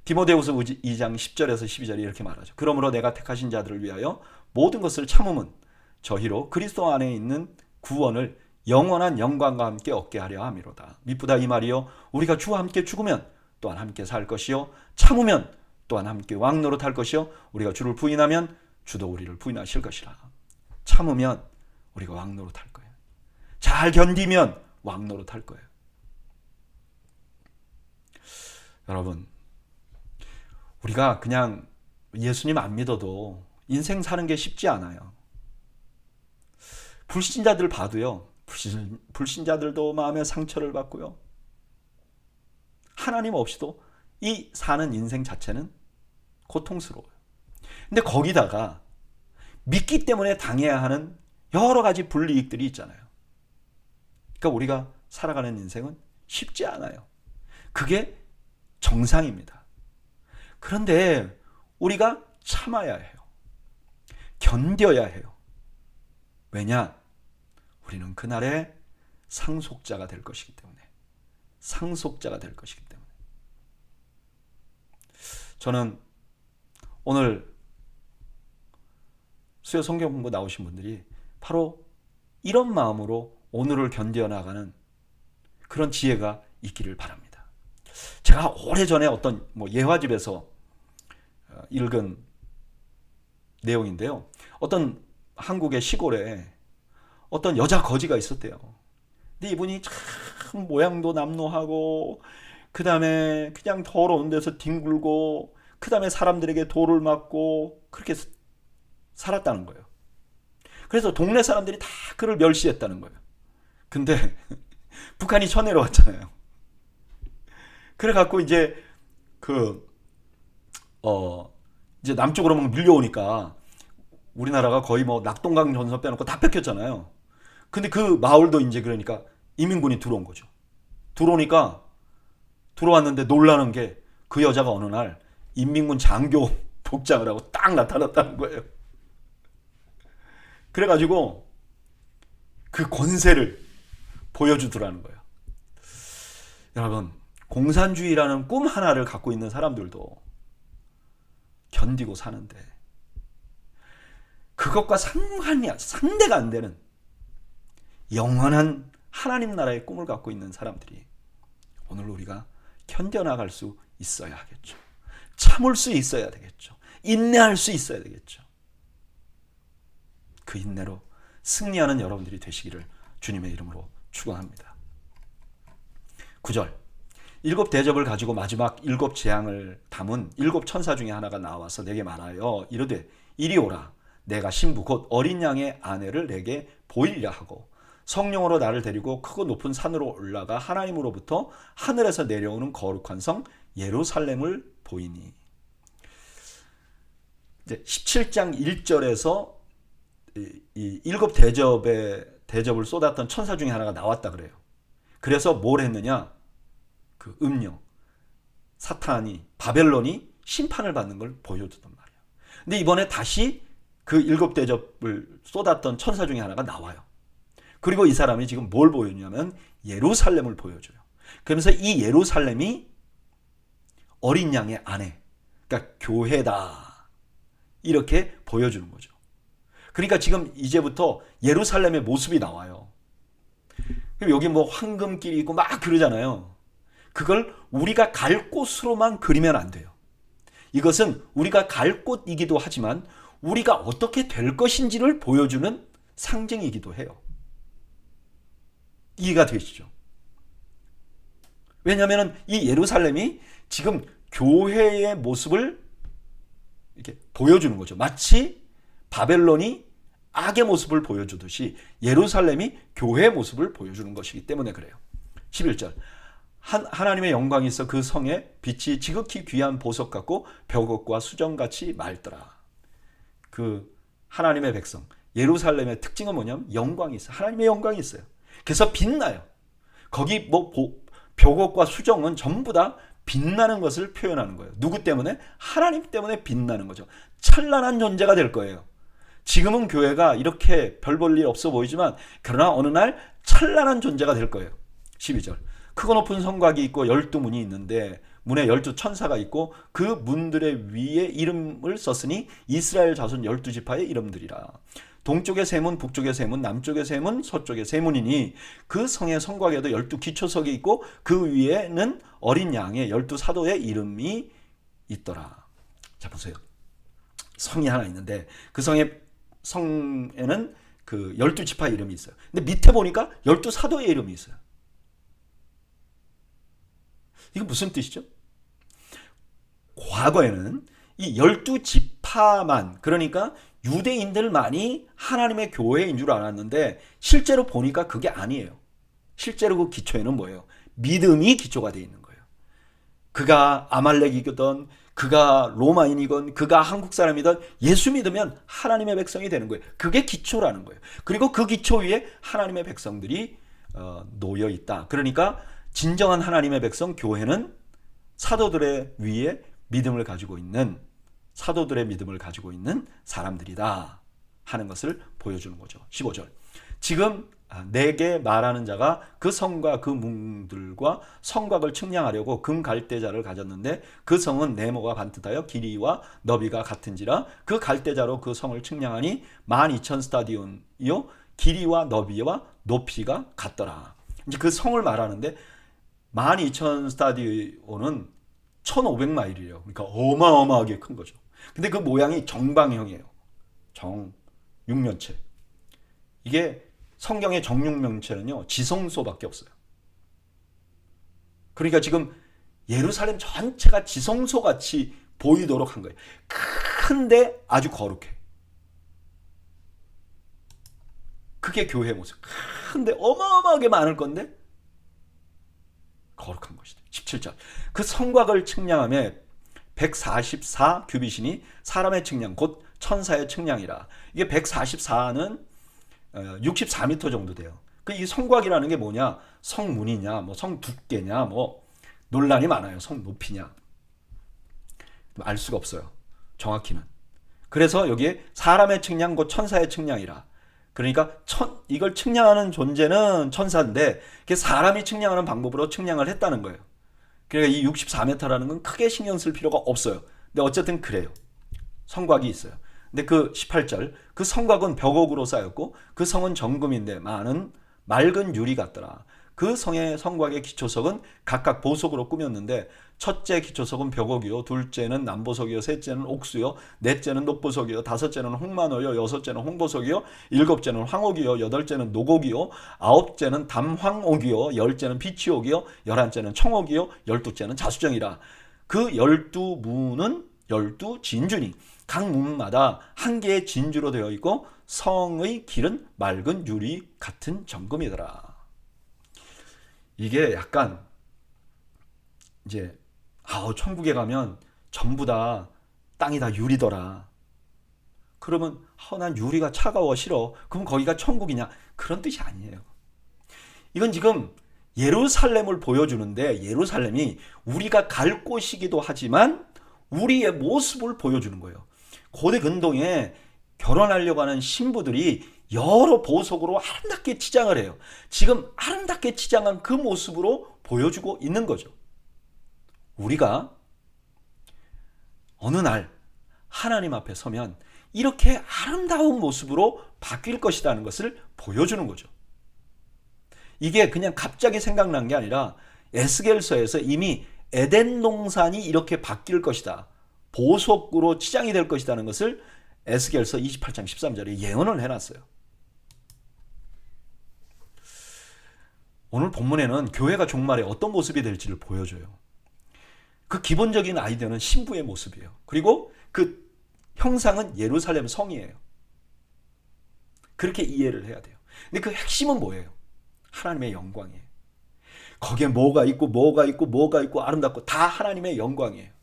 Speaker 1: 디모데후서 2장 10절에서 12절에 이렇게 말하죠. 그러므로 내가 택하신 자들을 위하여 모든 것을 참음은 저희로 그리스도 안에 있는 구원을 영원한 영광과 함께 얻게 하려 함이로다. 미쁘다 이 말이요 우리가 주와 함께 죽으면 또한 함께 살 것이요 참으면 또한 함께 왕노릇할 것이요 우리가 주를 부인하면 주도 우리를 부인하실 것이라. 참으면 우리가 왕노릇할 거예요. 잘 견디면 왕노릇할 거예요. 여러분, 우리가 그냥 예수님 안 믿어도 인생 사는 게 쉽지 않아요. 불신자들 봐도요. 불신자들도 마음의 상처를 받고요. 하나님 없이도 이 사는 인생 자체는 고통스러워요. 근데 거기다가 믿기 때문에 당해야 하는 여러 가지 불이익들이 있잖아요. 그러니까 우리가 살아가는 인생은 쉽지 않아요. 그게 정상입니다. 그런데 우리가 참아야 해요. 견뎌야 해요. 왜냐? 우리는 그날의 상속자가 될 것이기 때문에. 상속자가 될 것이기 때문에. 저는 오늘 수요 성경 공부 나오신 분들이 바로 이런 마음으로 오늘을 견뎌나가는 그런 지혜가 있기를 바랍니다. 제가 오래전에 어떤 예화집에서 읽은 내용인데요. 어떤 한국의 시골에 어떤 여자 거지가 있었대요. 근데 이분이 참 모양도 남루하고 그 다음에 그냥 더러운 데서 뒹굴고 그 다음에 사람들에게 돌을 맞고 그렇게 살았다는 거예요. 그래서 동네 사람들이 다 그를 멸시했다는 거예요. 근데 북한이 쳐내려왔잖아요. 그래갖고 이제 그, 이제 남쪽으로 막 밀려오니까 우리나라가 거의 뭐 낙동강 전선 빼놓고 다 뺏겼잖아요. 근데 그 마을도 이제 그러니까 이민군이 들어온 거죠. 들어오니까 들어왔는데 놀라는 게 그 여자가 어느 날 인민군 장교 복장을 하고 딱 나타났다는 거예요. 그래가지고 그 권세를 보여주더라는 거예요. 여러분, 공산주의라는 꿈 하나를 갖고 있는 사람들도 견디고 사는데 그것과 상대가 안 되는 영원한 하나님 나라의 꿈을 갖고 있는 사람들이 오늘 우리가 견뎌나갈 수 있어야 하겠죠. 참을 수 있어야 되겠죠. 인내할 수 있어야 되겠죠. 그 인내로 승리하는 여러분들이 되시기를 주님의 이름으로 축원합니다. 9절, 일곱 대접을 가지고 마지막 일곱 재앙을 담은 일곱 천사 중에 하나가 나와서 내게 말하여 이르되 이리 오라. 내가 신부 곧 어린 양의 아내를 내게 보이려 하고 성령으로 나를 데리고 크고 높은 산으로 올라가 하나님으로부터 하늘에서 내려오는 거룩한 성 예루살렘을 보이니. 이제 17장 1절에서 이 일곱 대접을 쏟았던 천사 중에 하나가 나왔다 그래요. 그래서 뭘 했느냐? 그 음녀 사탄이 바벨론이 심판을 받는 걸 보여주단 말이에요. 근데 이번에 다시 그 일곱 대접을 쏟았던 천사 중에 하나가 나와요. 그리고 이 사람이 지금 뭘 보여주냐면 예루살렘을 보여줘요. 그러면서 이 예루살렘이 어린 양의 아내, 그러니까 교회다, 이렇게 보여주는 거죠. 그러니까 지금 이제부터 예루살렘의 모습이 나와요. 여기 뭐 황금길이 있고 막 그러잖아요. 그걸 우리가 갈 곳으로만 그리면 안 돼요. 이것은 우리가 갈 곳이기도 하지만 우리가 어떻게 될 것인지를 보여주는 상징이기도 해요. 이해가 되시죠? 왜냐하면 이 예루살렘이 지금 교회의 모습을 이렇게 보여주는 거죠. 마치 바벨론이 악의 모습을 보여주듯이 예루살렘이 교회의 모습을 보여주는 것이기 때문에 그래요. 11절, 하나님의 영광이 있어 그 성에 빛이 지극히 귀한 보석 같고 벽옥과 수정같이 맑더라. 그 하나님의 백성 예루살렘의 특징은 뭐냐면 영광이 있어요. 하나님의 영광이 있어요. 그래서 빛나요. 거기 뭐 벽옥과 수정은 전부 다 빛나는 것을 표현하는 거예요. 누구 때문에? 하나님 때문에 빛나는 거죠. 찬란한 존재가 될 거예요. 지금은 교회가 이렇게 별 볼 일 없어 보이지만 그러나 어느 날 찬란한 존재가 될 거예요. 12절, 크고 높은 성곽이 있고 12문이 있는데 문에 12천사가 있고 그 문들의 위에 이름을 썼으니 이스라엘 자손 12지파의 이름들이라. 동쪽의 세 문, 북쪽의 세 문, 남쪽의 세 문, 서쪽의 세 문이니 그 성의 성곽에도 12기초석이 있고 그 위에는 어린 양의 12사도의 이름이 있더라. 자, 보세요. 성이 하나 있는데 그 성에는 그 12지파의 이름이 있어요. 근데 밑에 보니까 12사도의 이름이 있어요. 이거 무슨 뜻이죠? 과거에는 이 12지파만, 그러니까 유대인들만이 하나님의 교회인 줄 알았는데 실제로 보니까 그게 아니에요. 실제로 그 기초에는 뭐예요? 믿음이 기초가 되어 있는 거예요. 그가 아말렉이거든, 그가 로마인이건, 그가 한국 사람이든 예수 믿으면 하나님의 백성이 되는 거예요. 그게 기초라는 거예요. 그리고 그 기초 위에 하나님의 백성들이 놓여 있다. 그러니까 진정한 하나님의 백성 교회는 사도들의 위에 믿음을 가지고 있는, 사도들의 믿음을 가지고 있는 사람들이다 하는 것을 보여주는 거죠. 15절, 지금 내게 말하는 자가 그 성과 그 문들과 성곽을 측량하려고 금 갈대자를 가졌는데 그 성은 네모가 반듯하여 길이와 너비가 같은지라 그 갈대자로 그 성을 측량하니 12,000스타디온이요 길이와 너비와 높이가 같더라. 이제 그 성을 말하는데 12,000스타디온은 1,500마일이에요. 그러니까 어마어마하게 큰 거죠. 근데 그 모양이 정방형이에요. 정육면체. 이게 성경의 정육면체는요, 지성소밖에 없어요. 그러니까 지금 예루살렘 전체가 지성소같이 보이도록 한 거예요. 큰데 아주 거룩해. 그게 교회의 모습. 큰데 어마어마하게 많을 건데 거룩한 것이다. 17절. 그 성곽을 측량하며 144 규빗이니 사람의 측량 곧 천사의 측량이라. 이게 144는 64m 정도 돼요. 그 이 성곽이라는 게 뭐냐? 성문이냐, 뭐 성 두께냐, 뭐 논란이 많아요. 성 높이냐. 알 수가 없어요. 정확히는. 그래서 여기에 사람의 측량 곧 천사의 측량이라. 그러니까 이걸 측량하는 존재는 천사인데 사람이 측량하는 방법으로 측량을 했다는 거예요. 그러니까 이 64m라는 건 크게 신경 쓸 필요가 없어요. 근데 어쨌든 그래요. 성곽이 있어요. 근데 그 18절, 그 성곽은 벽옥으로 쌓였고 그 성은 정금인데 많은 맑은 유리 같더라. 그 성의 성곽의 기초석은 각각 보석으로 꾸몄는데 첫째 기초석은 벽옥이요, 둘째는 남보석이요, 셋째는 옥수요, 넷째는 녹보석이요, 다섯째는 홍만호요, 여섯째는 홍보석이요, 일곱째는 황옥이요, 여덟째는 노곡이요, 아홉째는 담황옥이요, 열째는 비치옥이요, 열한째는 청옥이요, 열두째는 자수정이라. 그 12문은 12진주니 각 문마다 한 개의 진주로 되어 있고 성의 길은 맑은 유리 같은 정금이더라. 이게 약간 이제 천국에 가면 전부 다 땅이 다 유리더라. 그러면 난 유리가 차가워 싫어. 그럼 거기가 천국이냐? 그런 뜻이 아니에요. 이건 지금 예루살렘을 보여주는데 예루살렘이 우리가 갈 곳이기도 하지만 우리의 모습을 보여주는 거예요. 고대 근동에 결혼하려고 하는 신부들이 여러 보석으로 아름답게 치장을 해요. 지금 아름답게 치장한 그 모습으로 보여주고 있는 거죠. 우리가 어느 날 하나님 앞에 서면 이렇게 아름다운 모습으로 바뀔 것이라는 것을 보여주는 거죠. 이게 그냥 갑자기 생각난 게 아니라 에스겔서에서 이미 에덴 동산이 이렇게 바뀔 것이다. 보석으로 치장이 될 것이라는 것을 에스겔서 28장 13절에 예언을 해놨어요. 오늘 본문에는 교회가 종말에 어떤 모습이 될지를 보여줘요. 그 기본적인 아이디어는 신부의 모습이에요. 그리고 그 형상은 예루살렘 성이에요. 그렇게 이해를 해야 돼요. 근데 그 핵심은 뭐예요? 하나님의 영광이에요. 거기에 뭐가 있고 아름답고 다 하나님의 영광이에요.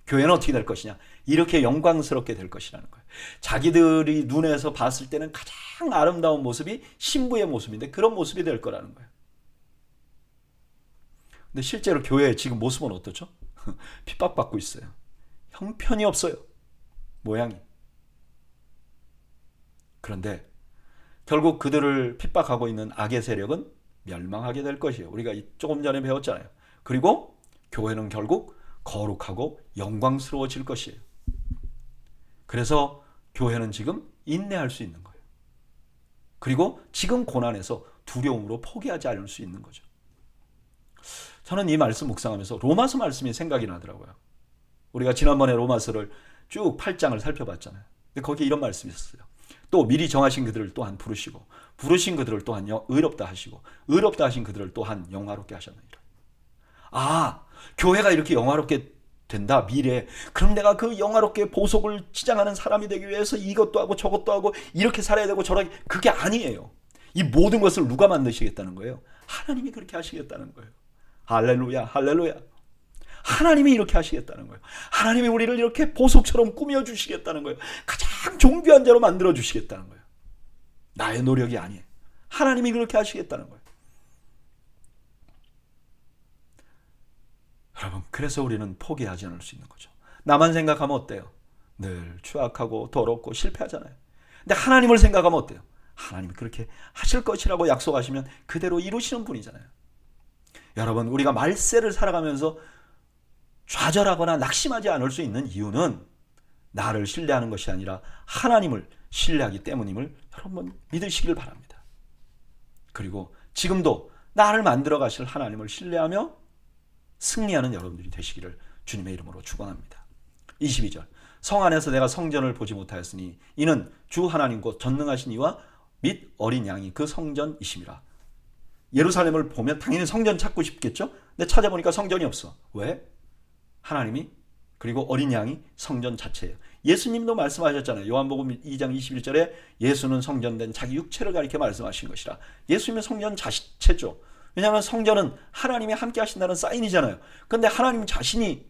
Speaker 1: 교회는 어떻게 될 것이냐? 이렇게 영광스럽게 될 것이라는 거예요. 자기들이 눈에서 봤을 때는 가장 아름다운 모습이 신부의 모습인데 그런 모습이 될 거라는 거예요. 근데 실제로 교회의 지금 모습은 어떻죠? 핍박받고 있어요. 형편이 없어요. 모양이. 그런데 결국 그들을 핍박하고 있는 악의 세력은 멸망하게 될 것이에요. 우리가 조금 전에 배웠잖아요. 그리고 교회는 결국 거룩하고 영광스러워질 것이에요. 그래서 교회는 지금 인내할 수 있는 거예요. 그리고 지금 고난에서 두려움으로 포기하지 않을 수 있는 거죠. 저는 이 말씀 묵상하면서 로마서 말씀이 생각이 나더라고요. 우리가 지난번에 로마서를 쭉 8장을 살펴봤잖아요. 근데 거기에 이런 말씀이 있었어요. 또 미리 정하신 그들을 또한 부르시고 부르신 그들을 또한 의롭다 하시고 의롭다 하신 그들을 또한 영화롭게 하셨느니라. 교회가 이렇게 영화롭게 된다 미래에. 그럼 내가 그 영화롭게 보석을 치장하는 사람이 되기 위해서 이것도 하고 저것도 하고 이렇게 살아야 되고 저렇게. 그게 아니에요. 이 모든 것을 누가 만드시겠다는 거예요? 하나님이 그렇게 하시겠다는 거예요. 할렐루야, 할렐루야. 하나님이 이렇게 하시겠다는 거예요. 하나님이 우리를 이렇게 보석처럼 꾸며주시겠다는 거예요. 가장 존귀한 자로 만들어주시겠다는 거예요. 나의 노력이 아니에요. 하나님이 그렇게 하시겠다는 거예요. 여러분, 그래서 우리는 포기하지 않을 수 있는 거죠. 나만 생각하면 어때요? 늘 추악하고 더럽고 실패하잖아요. 근데 하나님을 생각하면 어때요? 하나님이 그렇게 하실 것이라고 약속하시면 그대로 이루시는 분이잖아요. 여러분, 우리가 말세를 살아가면서 좌절하거나 낙심하지 않을 수 있는 이유는 나를 신뢰하는 것이 아니라 하나님을 신뢰하기 때문임을 여러분 믿으시길 바랍니다. 그리고 지금도 나를 만들어 가실 하나님을 신뢰하며 승리하는 여러분들이 되시기를 주님의 이름으로 축원합니다. 22절. 성 안에서 내가 성전을 보지 못하였으니 이는 주 하나님 곧 전능하신 이와 및 어린 양이 그 성전이심이라. 예루살렘을 보면 당연히 성전 찾고 싶겠죠? 근데 찾아보니까 성전이 없어. 왜? 하나님이 그리고 어린 양이 성전 자체예요. 예수님도 말씀하셨잖아요. 요한복음 2장 21절에 예수는 성전된 자기 육체를 가리켜 말씀하신 것이라. 예수님은 성전 자체죠. 왜냐하면 성전은 하나님이 함께 하신다는 사인이잖아요. 근데 하나님 자신이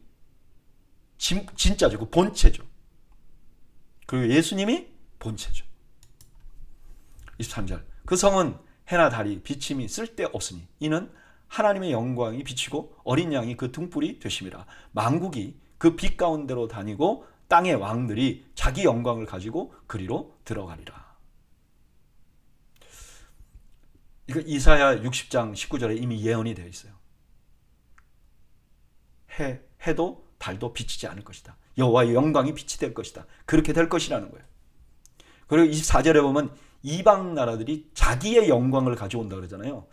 Speaker 1: 진짜죠. 그 본체죠. 그리고 예수님이 본체죠. 23절. 그 성은 해나 달이 비침이 쓸데없으니 이는 하나님의 영광이 비치고 어린 양이 그 등불이 되심이라. 만국이 그 빛 가운데로 다니고 땅의 왕들이 자기 영광을 가지고 그리로 들어가리라. 이거 이사야 60장 19절에 이미 예언이 되어 있어요. 해도 달도 비치지 않을 것이다. 여호와의 영광이 빛이 될 것이다. 그렇게 될 것이라는 거예요. 그리고 24절에 보면 이방 나라들이 자기의 영광을 가져온다 그러잖아요.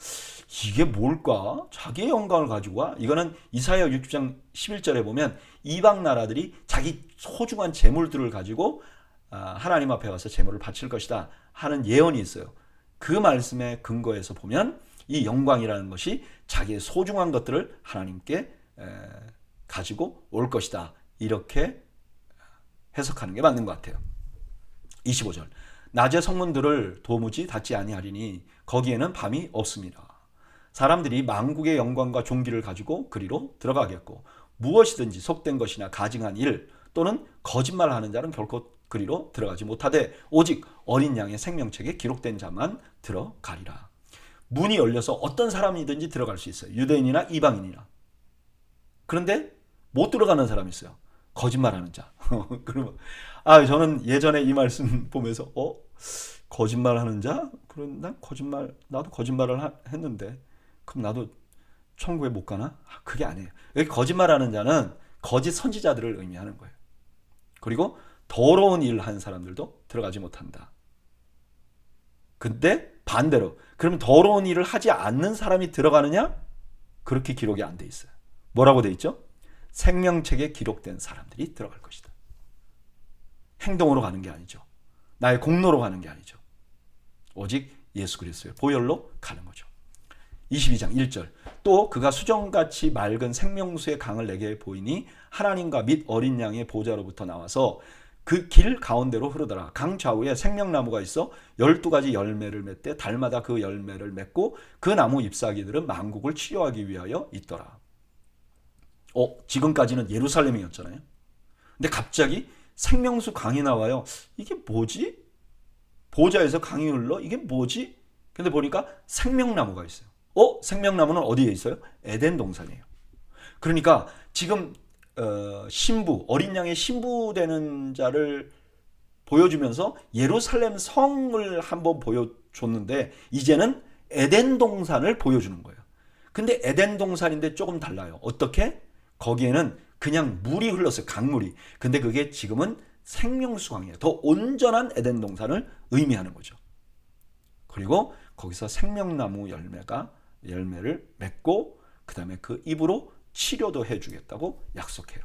Speaker 1: 이게 뭘까? 자기의 영광을 가지고 와? 이거는 이사야 60장 11절에 보면 이방 나라들이 자기 소중한 재물들을 가지고 하나님 앞에 와서 재물을 바칠 것이다 하는 예언이 있어요. 그 말씀에 근거해서 보면 이 영광이라는 것이 자기의 소중한 것들을 하나님께 가지고 올 것이다. 이렇게 해석하는 게 맞는 것 같아요. 25절. 낮의 성문들을 도무지 닫지 아니하리니 거기에는 밤이 없습니다. 사람들이 만국의 영광과 존귀를 가지고 그리로 들어가겠고 무엇이든지 속된 것이나 가증한 일 또는 거짓말하는 자는 결코 그리로 들어가지 못하되 오직 어린 양의 생명책에 기록된 자만 들어가리라. 문이 열려서 어떤 사람이든지 들어갈 수 있어요. 유대인이나 이방인이나. 그런데 못 들어가는 사람이 있어요. 거짓말하는 자. 그러면 저는 예전에 이 말씀 보면서 거짓말하는 자? 그럼 나도 거짓말을 했는데 그럼 나도 천국에 못 가나? 그게 아니에요. 여기 거짓말하는 자는 거짓 선지자들을 의미하는 거예요. 그리고 더러운 일을 하는 사람들도 들어가지 못한다. 근데 반대로 그러면 더러운 일을 하지 않는 사람이 들어가느냐? 그렇게 기록이 안 돼 있어요. 뭐라고 돼 있죠? 생명책에 기록된 사람들이 들어갈 것이다. 행동으로 가는 게 아니죠. 나의 공로로 가는 게 아니죠. 오직 예수 그리스도의 보혈로 가는 거죠. 22장 1절. 또 그가 수정같이 맑은 생명수의 강을 내게 보이니 하나님과 및 어린 양의 보좌로부터 나와서 그 길 가운데로 흐르더라. 강 좌우에 생명나무가 있어 12가지 열매를 맺되 달마다 그 열매를 맺고 그 나무 잎사귀들은 만국을 치료하기 위하여 있더라. 지금까지는 예루살렘이었잖아요. 근데 갑자기 생명수 강이 나와요. 이게 뭐지? 보좌에서 강이 흘러? 이게 뭐지? 근데 보니까 생명나무가 있어요. 생명나무는 어디에 있어요? 에덴 동산이에요. 그러니까 지금 신부, 어린 양의 신부 되는 자를 보여주면서 예루살렘 성을 한번 보여줬는데 이제는 에덴 동산을 보여주는 거예요. 근데 에덴 동산인데 조금 달라요. 어떻게? 거기에는 그냥 물이 흘렀어요. 강물이. 근데 그게 지금은 생명수강이에요. 더 온전한 에덴 동산을 의미하는 거죠. 그리고 거기서 생명나무 열매를 맺고 그 다음에 그 입으로 치료도 해주겠다고 약속해요.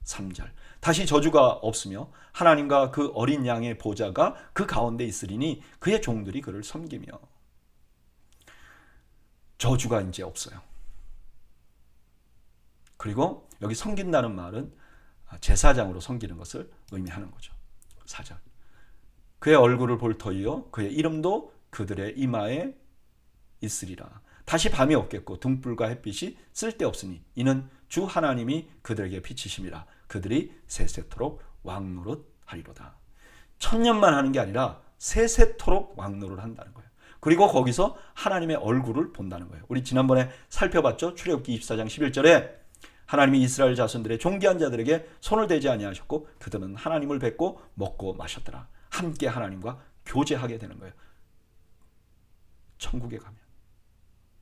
Speaker 1: 3절. 다시 저주가 없으며 하나님과 그 어린 양의 보좌가 그 가운데 있으리니 그의 종들이 그를 섬기며. 저주가 이제 없어요. 그리고 여기 섬긴다는 말은 제사장으로 섬기는 것을 의미하는 거죠. 4절. 그의 얼굴을 볼 터이요 그의 이름도 그들의 이마에 있으리라. 다시 밤이 없겠고 등불과 햇빛이 쓸데없으니 이는 주 하나님이 그들에게 비치심이라. 그들이 세세토록 왕노릇하리로다. 천년만 하는 게 아니라 세세토록 왕노릇을 한다는 거예요. 그리고 거기서 하나님의 얼굴을 본다는 거예요. 우리 지난번에 살펴봤죠. 출애굽기 24장 11절에 하나님이 이스라엘 자손들의 존귀한 자들에게 손을 대지 아니하셨고 그들은 하나님을 뵙고 먹고 마셨더라. 함께 하나님과 교제하게 되는 거예요. 천국에 가면.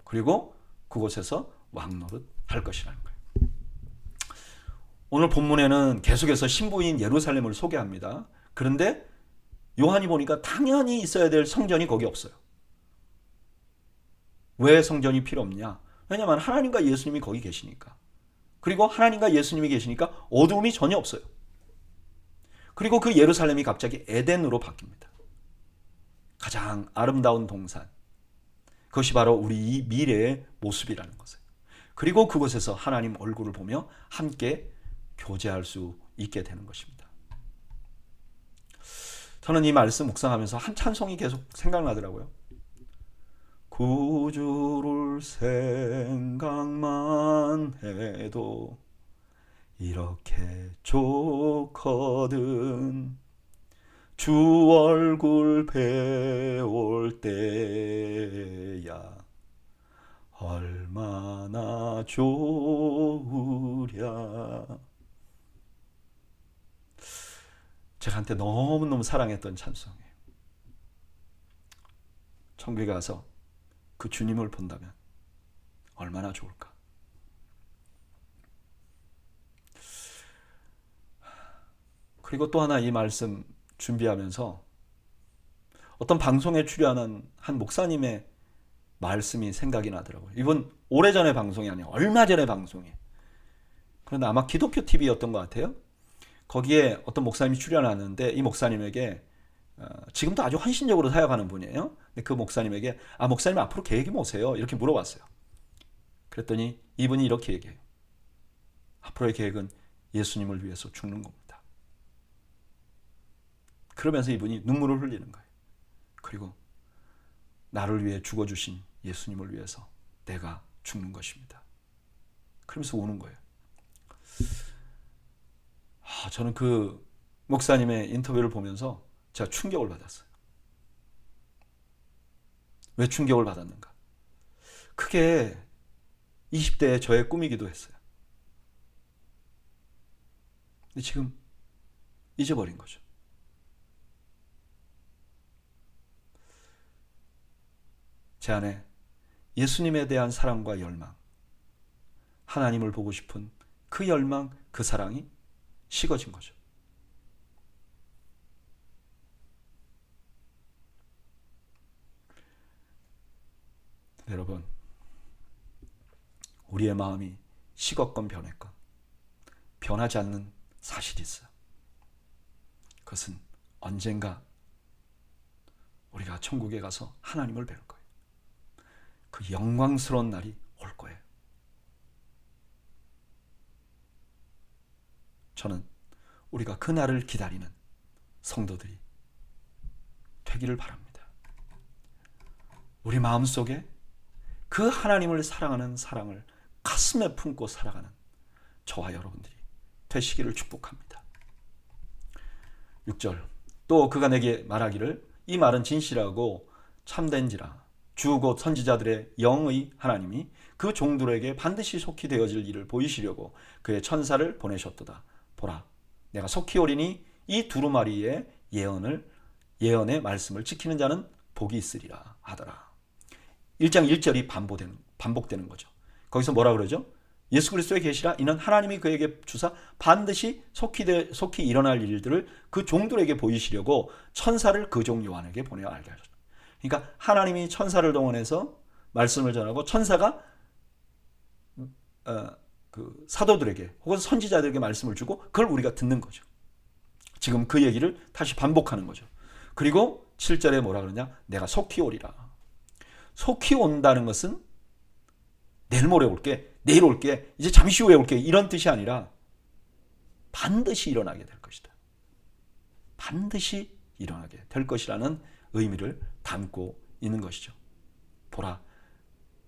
Speaker 1: 그리고 그곳에서 왕노릇 할 것이라는 거예요. 오늘 본문에는 계속해서 신부인 예루살렘을 소개합니다. 그런데 요한이 보니까 당연히 있어야 될 성전이 거기 없어요. 왜 성전이 필요 없냐? 왜냐하면 하나님과 예수님이 거기 계시니까. 그리고 하나님과 예수님이 계시니까 어두움이 전혀 없어요. 그리고 그 예루살렘이 갑자기 에덴으로 바뀝니다. 가장 아름다운 동산. 그것이 바로 우리 이 미래의 모습이라는 것이에요. 그리고 그곳에서 하나님 얼굴을 보며 함께 교제할 수 있게 되는 것입니다. 저는 이 말씀 묵상하면서 한 찬송이 계속 생각나더라고요. 구주를 생각만 해도 이렇게 좋거든. 주 얼굴 배울 때야 얼마나 좋으랴. 제가 한때 너무너무 사랑했던 찬송이에요. 천국에 가서 그 주님을 본다면 얼마나 좋을까. 그리고 또 하나 이 말씀 준비하면서 어떤 방송에 출연한 한 목사님의 말씀이 생각이 나더라고요. 이번 오래전의 방송이 아니에요. 얼마 전의 방송이에요. 그런데 아마 기독교 TV였던 것 같아요. 거기에 어떤 목사님이 출연하는데 이 목사님에게 지금도 아주 헌신적으로 사역하는 분이에요. 근데 그 목사님에게 목사님 앞으로 계획이 뭐세요? 이렇게 물어봤어요. 그랬더니 이분이 이렇게 얘기해요. 앞으로의 계획은 예수님을 위해서 죽는 겁니다. 그러면서 이분이 눈물을 흘리는 거예요. 그리고 나를 위해 죽어주신 예수님을 위해서 내가 죽는 것입니다. 그러면서 우는 거예요. 저는 그 목사님의 인터뷰를 보면서 제가 충격을 받았어요. 왜 충격을 받았는가? 그게 20대의 저의 꿈이기도 했어요. 근데 지금 잊어버린 거죠. 제 안에 예수님에 대한 사랑과 열망, 하나님을 보고 싶은 그 열망, 그 사랑이 식어진 거죠. 여러분, 우리의 마음이 식었건 변했건 변하지 않는 사실이 있어요. 그것은 언젠가 우리가 천국에 가서 하나님을 뵐 거예요. 그 영광스러운 날이 올 거예요. 저는 우리가 그 날을 기다리는 성도들이 되기를 바랍니다. 우리 마음속에 그 하나님을 사랑하는 사랑을 가슴에 품고 살아가는 저와 여러분들이 되시기를 축복합니다. 6절, 또 그가 내게 말하기를 이 말은 진실하고 참된지라 주 곧 선지자들의 영의 하나님이 그 종들에게 반드시 속히 되어질 일을 보이시려고 그의 천사를 보내셨도다. 보라, 내가 속히 오리니 이 두루마리의 예언의 말씀을 지키는 자는 복이 있으리라 하더라. 1장 1절이 반복되는 거죠. 거기서 뭐라 그러죠? 예수 그리스도의 계시라 이는 하나님이 그에게 주사 반드시 속히 일어날 일들을 그 종들에게 보이시려고 천사를 그 종 요한에게 보내어 알게 하셨다. 그러니까 하나님이 천사를 동원해서 말씀을 전하고 천사가 그 사도들에게 혹은 선지자들에게 말씀을 주고 그걸 우리가 듣는 거죠. 지금 그 얘기를 다시 반복하는 거죠. 그리고 7절에 뭐라 그러냐? 내가 속히 오리라. 속히 온다는 것은 내일 모레 올게, 내일 올게, 이제 잠시 후에 올게 이런 뜻이 아니라 반드시 일어나게 될 것이다. 반드시 일어나게 될 것이라는 의미를 담고 있는 것이죠. 보라,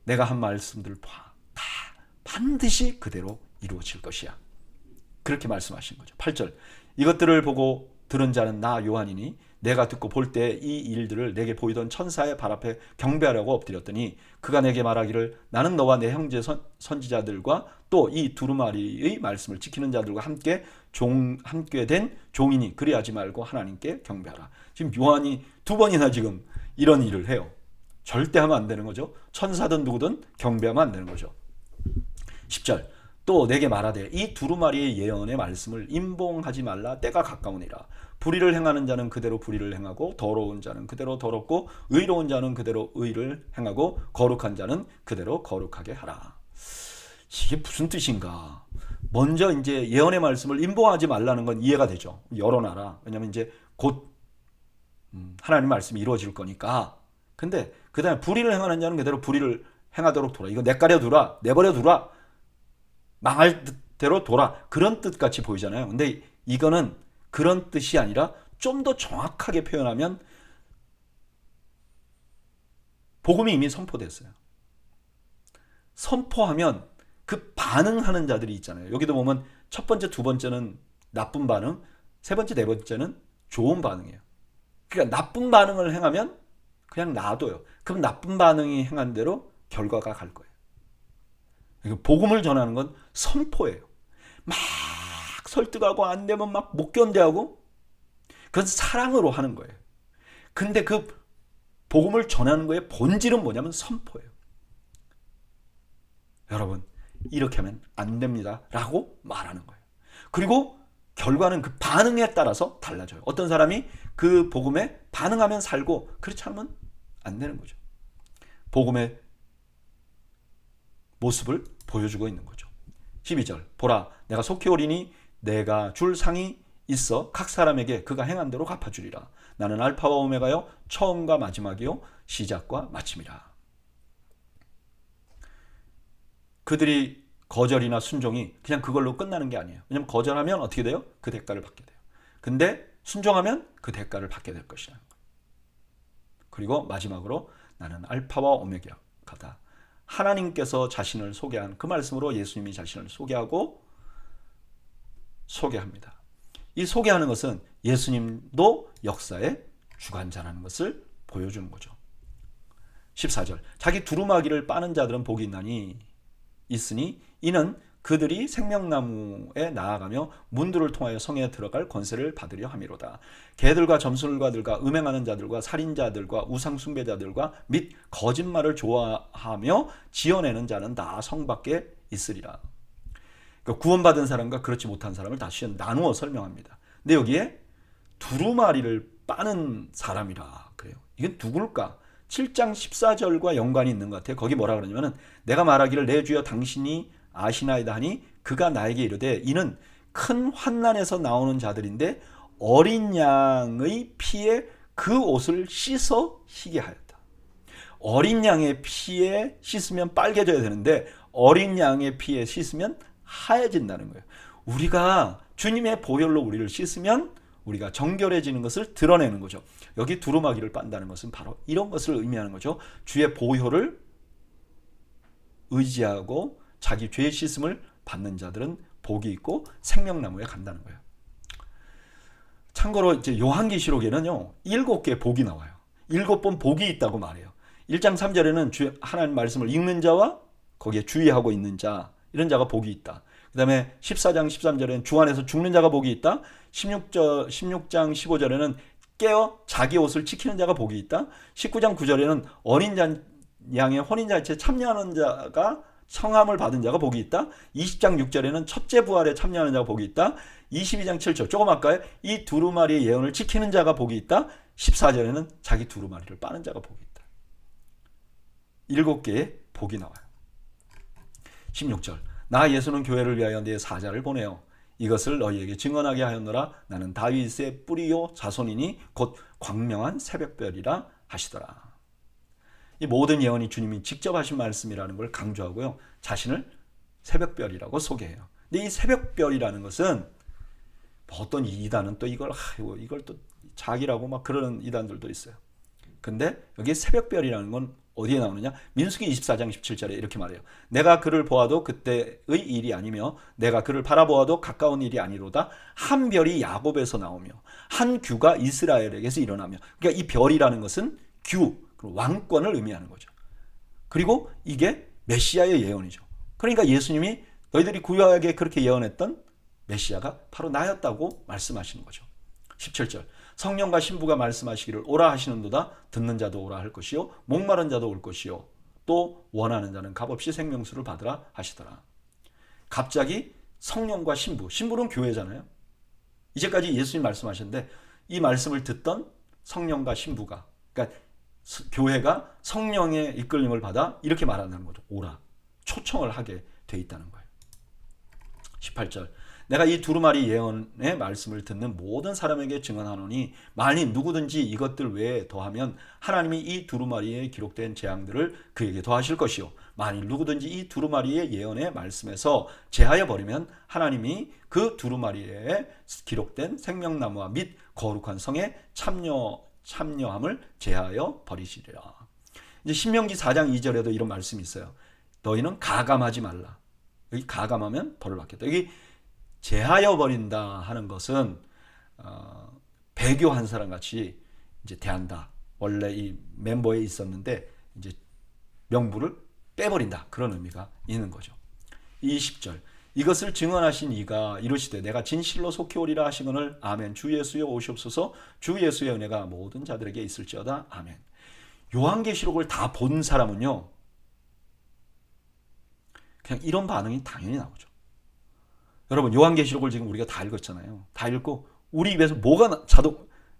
Speaker 1: 내가 한 말씀들 다 반드시 그대로 이루어질 것이야. 그렇게 말씀하신 거죠. 8절, 이것들을 보고 들은 자는 나 요한이니 내가 듣고 볼 때 이 일들을 내게 보이던 천사의 발 앞에 경배하려고 엎드렸더니 그가 내게 말하기를 나는 너와 내 형제 선지자들과 또 이 두루마리의 말씀을 지키는 자들과 함께 된 종이니 그리하지 말고 하나님께 경배하라. 지금 요한이 두 번이나 지금 이런 일을 해요. 절대 하면 안 되는 거죠. 천사든 누구든 경배하면 안 되는 거죠. 10절, 또 내게 말하되 이 두루마리의 예언의 말씀을 임봉하지 말라. 때가 가까우니라. 불의를 행하는 자는 그대로 불의를 행하고 더러운 자는 그대로 더럽고 의로운 자는 그대로 의를 행하고 거룩한 자는 그대로 거룩하게 하라. 이게 무슨 뜻인가? 먼저 이제 예언의 말씀을 임봉하지 말라는 건 이해가 되죠. 열어놔라. 왜냐하면 이제 곧 하나님 말씀이 이루어질 거니까. 근데 그 다음에 불의를 행하는 자는 그대로 불의를 행하도록 둬라. 이거 내버려 두라. 망할 대로 둬라. 그런 뜻같이 보이잖아요. 근데 이거는 그런 뜻이 아니라 좀 더 정확하게 표현하면 복음이 이미 선포됐어요. 선포하면 그 반응하는 자들이 있잖아요. 여기도 보면 첫 번째, 두 번째는 나쁜 반응, 세 번째, 네 번째는 좋은 반응이에요. 그러니까 나쁜 반응을 행하면 그냥 놔둬요. 그럼 나쁜 반응이 행한 대로 결과가 갈 거예요. 그러니까 복음을 전하는 건 선포예요. 막 설득하고 안 되면 막 못 견뎌하고, 그건 사랑으로 하는 거예요. 근데 그 복음을 전하는 거의 본질은 뭐냐면 선포예요. 여러분, 이렇게 하면 안 됩니다 라고 말하는 거예요. 그리고 결과는 그 반응에 따라서 달라져요. 어떤 사람이 그 복음에 반응하면 살고, 그렇지 않으면 안 되는 거죠. 복음의 모습을 보여주고 있는 거죠. 12절, 보라 내가 속히 오리니 내가 줄 상이 있어 각 사람에게 그가 행한 대로 갚아주리라. 나는 알파와 오메가요 처음과 마지막이요 시작과 마침이라. 그들이 거절이나 순종이 그냥 그걸로 끝나는 게 아니에요. 왜냐하면 거절하면 어떻게 돼요? 그 대가를 받게 돼요. 근데 순종하면 그 대가를 받게 될 것이라는 거예요. 그리고 마지막으로 나는 알파와 오메가다. 하나님께서 자신을 소개한 그 말씀으로 예수님이 자신을 소개하고 소개합니다. 이 소개하는 것은 예수님도 역사의 주관자라는 것을 보여주는 거죠. 14절, 자기 두루마기를 빠는 자들은 복이 있으니 이는 그들이 생명나무에 나아가며 문들을 통하여 성에 들어갈 권세를 받으려 함이로다. 개들과 점술가들과 음행하는 자들과 살인자들과 우상숭배자들과 및 거짓말을 좋아하며 지어내는 자는 다 성 밖에 있으리라. 그러니까 구원받은 사람과 그렇지 못한 사람을 다시 나누어 설명합니다. 근데 여기에 두루마리를 빠는 사람이라 그래요. 이건 누굴까? 7장 14절과 연관이 있는 것 같아요. 거기 뭐라 그러냐면은 내가 말하기를 내 주여 당신이 아시나이다 하니 그가 나에게 이르되 이는 큰 환난에서 나오는 자들인데 어린 양의 피에 그 옷을 씻어 희게 하였다. 어린 양의 피에 씻으면 빨개져야 되는데 어린 양의 피에 씻으면 하얘진다는 거예요. 우리가 주님의 보혈로 우리를 씻으면 우리가 정결해지는 것을 드러내는 거죠. 여기 두루마기를 빤다는 것은 바로 이런 것을 의미하는 거죠. 주의 보혈을 의지하고 자기 죄의 씻음을 받는 자들은 복이 있고 생명나무에 간다는 거예요. 참고로 이제 요한계시록에는요 7개의 복이 나와요. 7번 복이 있다고 말해요. 1장 3절에는 하나님 말씀을 읽는 자와 거기에 주의하고 있는 자, 이런 자가 복이 있다. 그 다음에 14장 13절에는 주 안에서 죽는 자가 복이 있다. 16장 15절에는 깨어 자기 옷을 지키는 자가 복이 있다. 19장 9절에는 어린 양의 혼인잔치에 참여하는 자가 성함을 받은 자가 복이 있다. 20장 6절에는 첫째 부활에 참여하는 자가 복이 있다. 22장 7절 조금 아까요. 이 두루마리의 예언을 지키는 자가 복이 있다. 14절에는 자기 두루마리를 빠는 자가 복이 있다. 7개의 복이 나와요. 16절 나 예수는 교회를 위하여 내 사자를 보내어 이것을 너희에게 증언하게 하였노라. 나는 다윗의 뿌리요 자손이니 곧 광명한 새벽별이라 하시더라. 이 모든 예언이 주님이 직접 하신 말씀이라는 걸 강조하고요. 자신을 새벽별이라고 소개해요. 근데 이 새벽별이라는 것은 어떤 이단은 또 이걸 또 자기라고 막 그러는 이단들도 있어요. 근데 여기 새벽별이라는 건 어디에 나오느냐? 민수기 24장 17절에 이렇게 말해요. 내가 그를 보아도 그때의 일이 아니며 내가 그를 바라보아도 가까운 일이 아니로다. 한 별이 야곱에서 나오며 한 규가 이스라엘에게서 일어나며. 그러니까 이 별이라는 것은 규, 왕권을 의미하는 거죠. 그리고 이게 메시아의 예언이죠. 그러니까 예수님이 너희들이 구약에 그렇게 예언했던 메시아가 바로 나였다고 말씀하시는 거죠. 17절 성령과 신부가 말씀하시기를 오라 하시는도다. 듣는 자도 오라 할 것이요 목마른 자도 올 것이요 또 원하는 자는 값없이 생명수를 받으라 하시더라. 갑자기 성령과 신부는 교회잖아요. 이제까지 예수님 말씀하셨는데 이 말씀을 듣던 성령과 신부가, 그러니까 교회가 성령의 이끌림을 받아 이렇게 말한다는 거죠. 오라, 초청을 하게 돼 있다는 거예요. 18절 내가 이 두루마리 예언의 말씀을 듣는 모든 사람에게 증언하노니 만일 누구든지 이것들 외에 더하면 하나님이 이 두루마리에 기록된 재앙들을 그에게 더하실 것이요 만일 누구든지 이 두루마리의 예언의 말씀에서 제하여 버리면 하나님이 그 두루마리에 기록된 생명나무와 및 거룩한 성에 참여함을 제하여 버리시리라. 이제 신명기 4장 2절에도 이런 말씀이 있어요. 너희는 가감하지 말라. 여기 가감하면 벌을 받겠다. 여기 제하여 버린다 하는 것은 배교한 사람 같이 이제 대한다. 원래 이 멤버에 있었는데 이제 명부를 빼버린다. 그런 의미가 있는 거죠. 20절 이것을 증언하신 이가 이르시되 내가 진실로 속히 오리라 하시거늘 아멘. 주 예수여 오시옵소서. 주 예수의 은혜가 모든 자들에게 있을지어다. 아멘. 요한계시록을 다 본 사람은요, 그냥 이런 반응이 당연히 나오죠. 여러분, 요한계시록을 지금 우리가 다 읽었잖아요. 다 읽고 우리 입에서 뭐가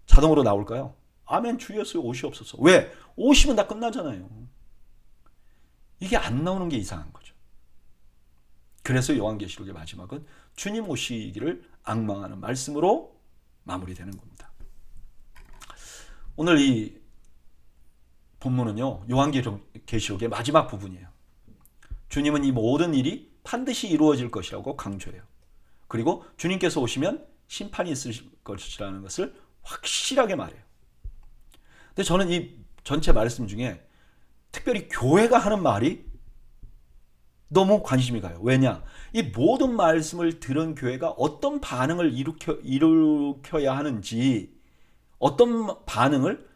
Speaker 1: 자동으로 나올까요? 아멘. 주 예수여 오시옵소서. 왜? 오시면 다 끝나잖아요. 이게 안 나오는 게 이상한 거죠. 그래서 요한계시록의 마지막은 주님 오시기를 앙망하는 말씀으로 마무리되는 겁니다. 오늘 이 본문은요, 요한계시록의 마지막 부분이에요. 주님은 이 모든 일이 반드시 이루어질 것이라고 강조해요. 그리고 주님께서 오시면 심판이 있을 것이라는 것을 확실하게 말해요. 근데 저는 이 전체 말씀 중에 특별히 교회가 하는 말이 너무 관심이 가요. 왜냐? 이 모든 말씀을 들은 교회가 어떤 반응을 일으켜야 하는지, 어떤 반응을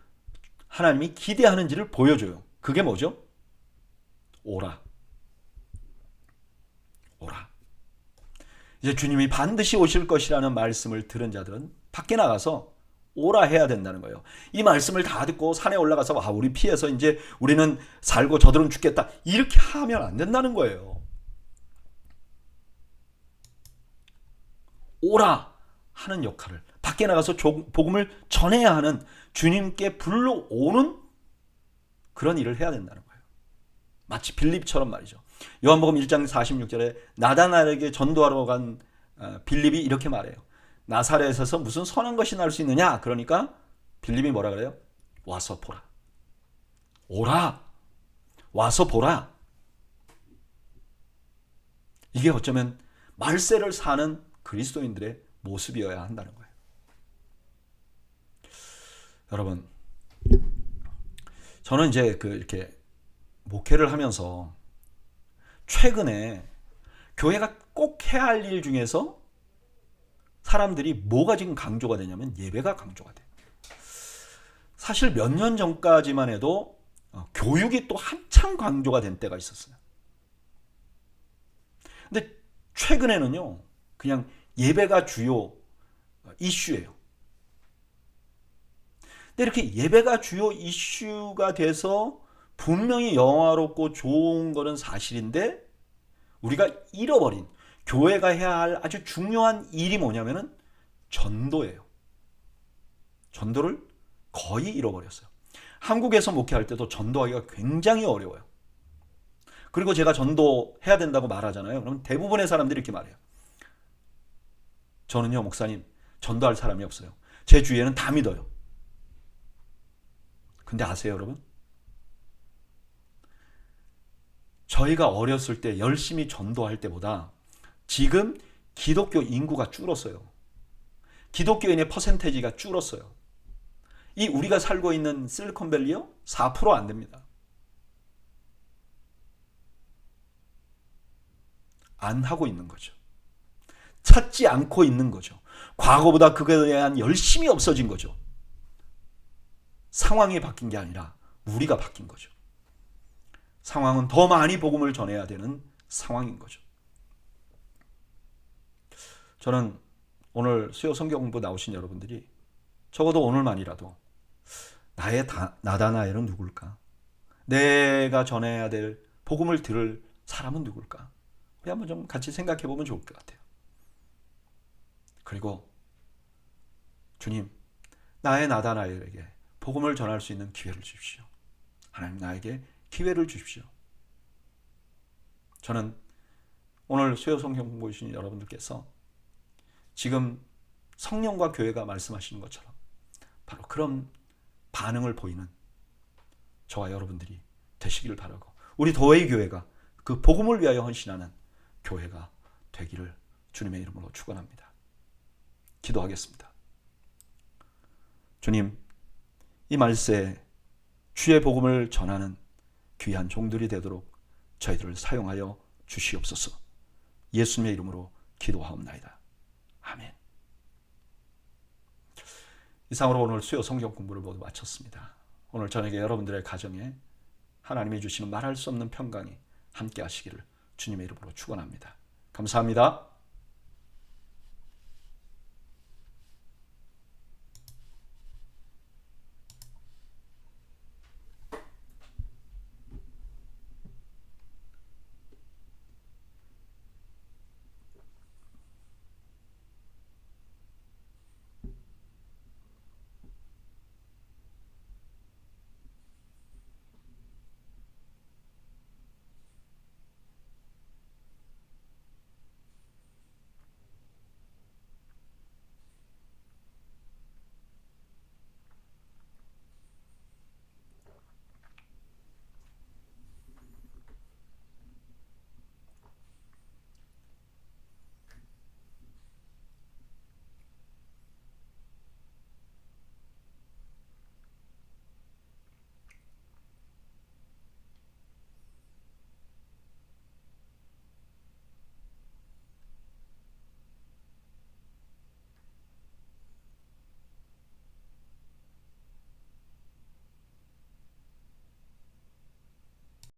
Speaker 1: 하나님이 기대하는지를 보여줘요. 그게 뭐죠? 오라. 오라. 이제 주님이 반드시 오실 것이라는 말씀을 들은 자들은 밖에 나가서 오라 해야 된다는 거예요. 이 말씀을 다 듣고 산에 올라가서 우리 피해서 이제 우리는 살고 저들은 죽겠다. 이렇게 하면 안 된다는 거예요. 오라 하는 역할을, 밖에 나가서 복음을 전해야 하는, 주님께 불러오는 그런 일을 해야 된다는 거예요. 마치 빌립처럼 말이죠. 요한복음 1장 46절에 나다나엘에게 전도하러 간 빌립이 이렇게 말해요. 나사렛에서 무슨 선한 것이 날 수 있느냐? 그러니까 빌립이 뭐라 그래요? 와서 보라. 오라. 와서 보라. 이게 어쩌면 말세를 사는 그리스도인들의 모습이어야 한다는 거예요. 여러분, 저는 이제 이렇게 목회를 하면서 최근에 교회가 꼭 해야 할 일 중에서 사람들이 뭐가 지금 강조가 되냐면 예배가 강조가 돼요. 사실 몇 년 전까지만 해도 교육이 또 한참 강조가 된 때가 있었어요. 근데 최근에는요, 그냥 예배가 주요 이슈예요. 근데 이렇게 예배가 주요 이슈가 돼서 분명히 영화롭고 좋은 거는 사실인데, 우리가 잃어버린, 교회가 해야 할 아주 중요한 일이 뭐냐면은 전도예요. 전도를 거의 잃어버렸어요. 한국에서 목회할 때도 전도하기가 굉장히 어려워요. 그리고 제가 전도해야 된다고 말하잖아요. 그럼 대부분의 사람들이 이렇게 말해요. 저는요, 목사님, 전도할 사람이 없어요. 제 주위에는 다 믿어요. 근데 아세요, 여러분? 저희가 어렸을 때 열심히 전도할 때보다 지금 기독교 인구가 줄었어요. 기독교인의 퍼센테이지가 줄었어요. 이 우리가 살고 있는 실리콘밸리요? 4% 안 됩니다. 안 하고 있는 거죠. 찾지 않고 있는 거죠. 과거보다 그거에 대한 열심이 없어진 거죠. 상황이 바뀐 게 아니라 우리가 바뀐 거죠. 상황은 더 많이 복음을 전해야 되는 상황인 거죠. 저는 오늘 수요 성경 공부 나오신 여러분들이 적어도 오늘만이라도 나의 나다나엘은 누굴까? 내가 전해야 될 복음을 들을 사람은 누굴까? 우리 한번 좀 같이 생각해 보면 좋을 것 같아요. 그리고 주님, 나의 나다나엘에게 복음을 전할 수 있는 기회를 주십시오. 하나님, 나에게 기회를 주십시오. 저는 오늘 수요 성경 공부 주신 여러분들께서 지금 성령과 교회가 말씀하시는 것처럼 바로 그런 반응을 보이는 저와 여러분들이 되시기를 바라고, 우리 도웨이 교회가 그 복음을 위하여 헌신하는 교회가 되기를 주님의 이름으로 축원합니다. 기도하겠습니다. 주님, 이 말세에 주의 복음을 전하는 귀한 종들이 되도록 저희들을 사용하여 주시옵소서. 예수님의 이름으로 기도하옵나이다. 아멘. 이상으로 오늘 수요 성경 공부를 모두 마쳤습니다. 오늘 저녁에 여러분들의 가정에 하나님이 주시는 말할 수 없는 평강이 함께 하시기를 주님의 이름으로 축원합니다. 감사합니다.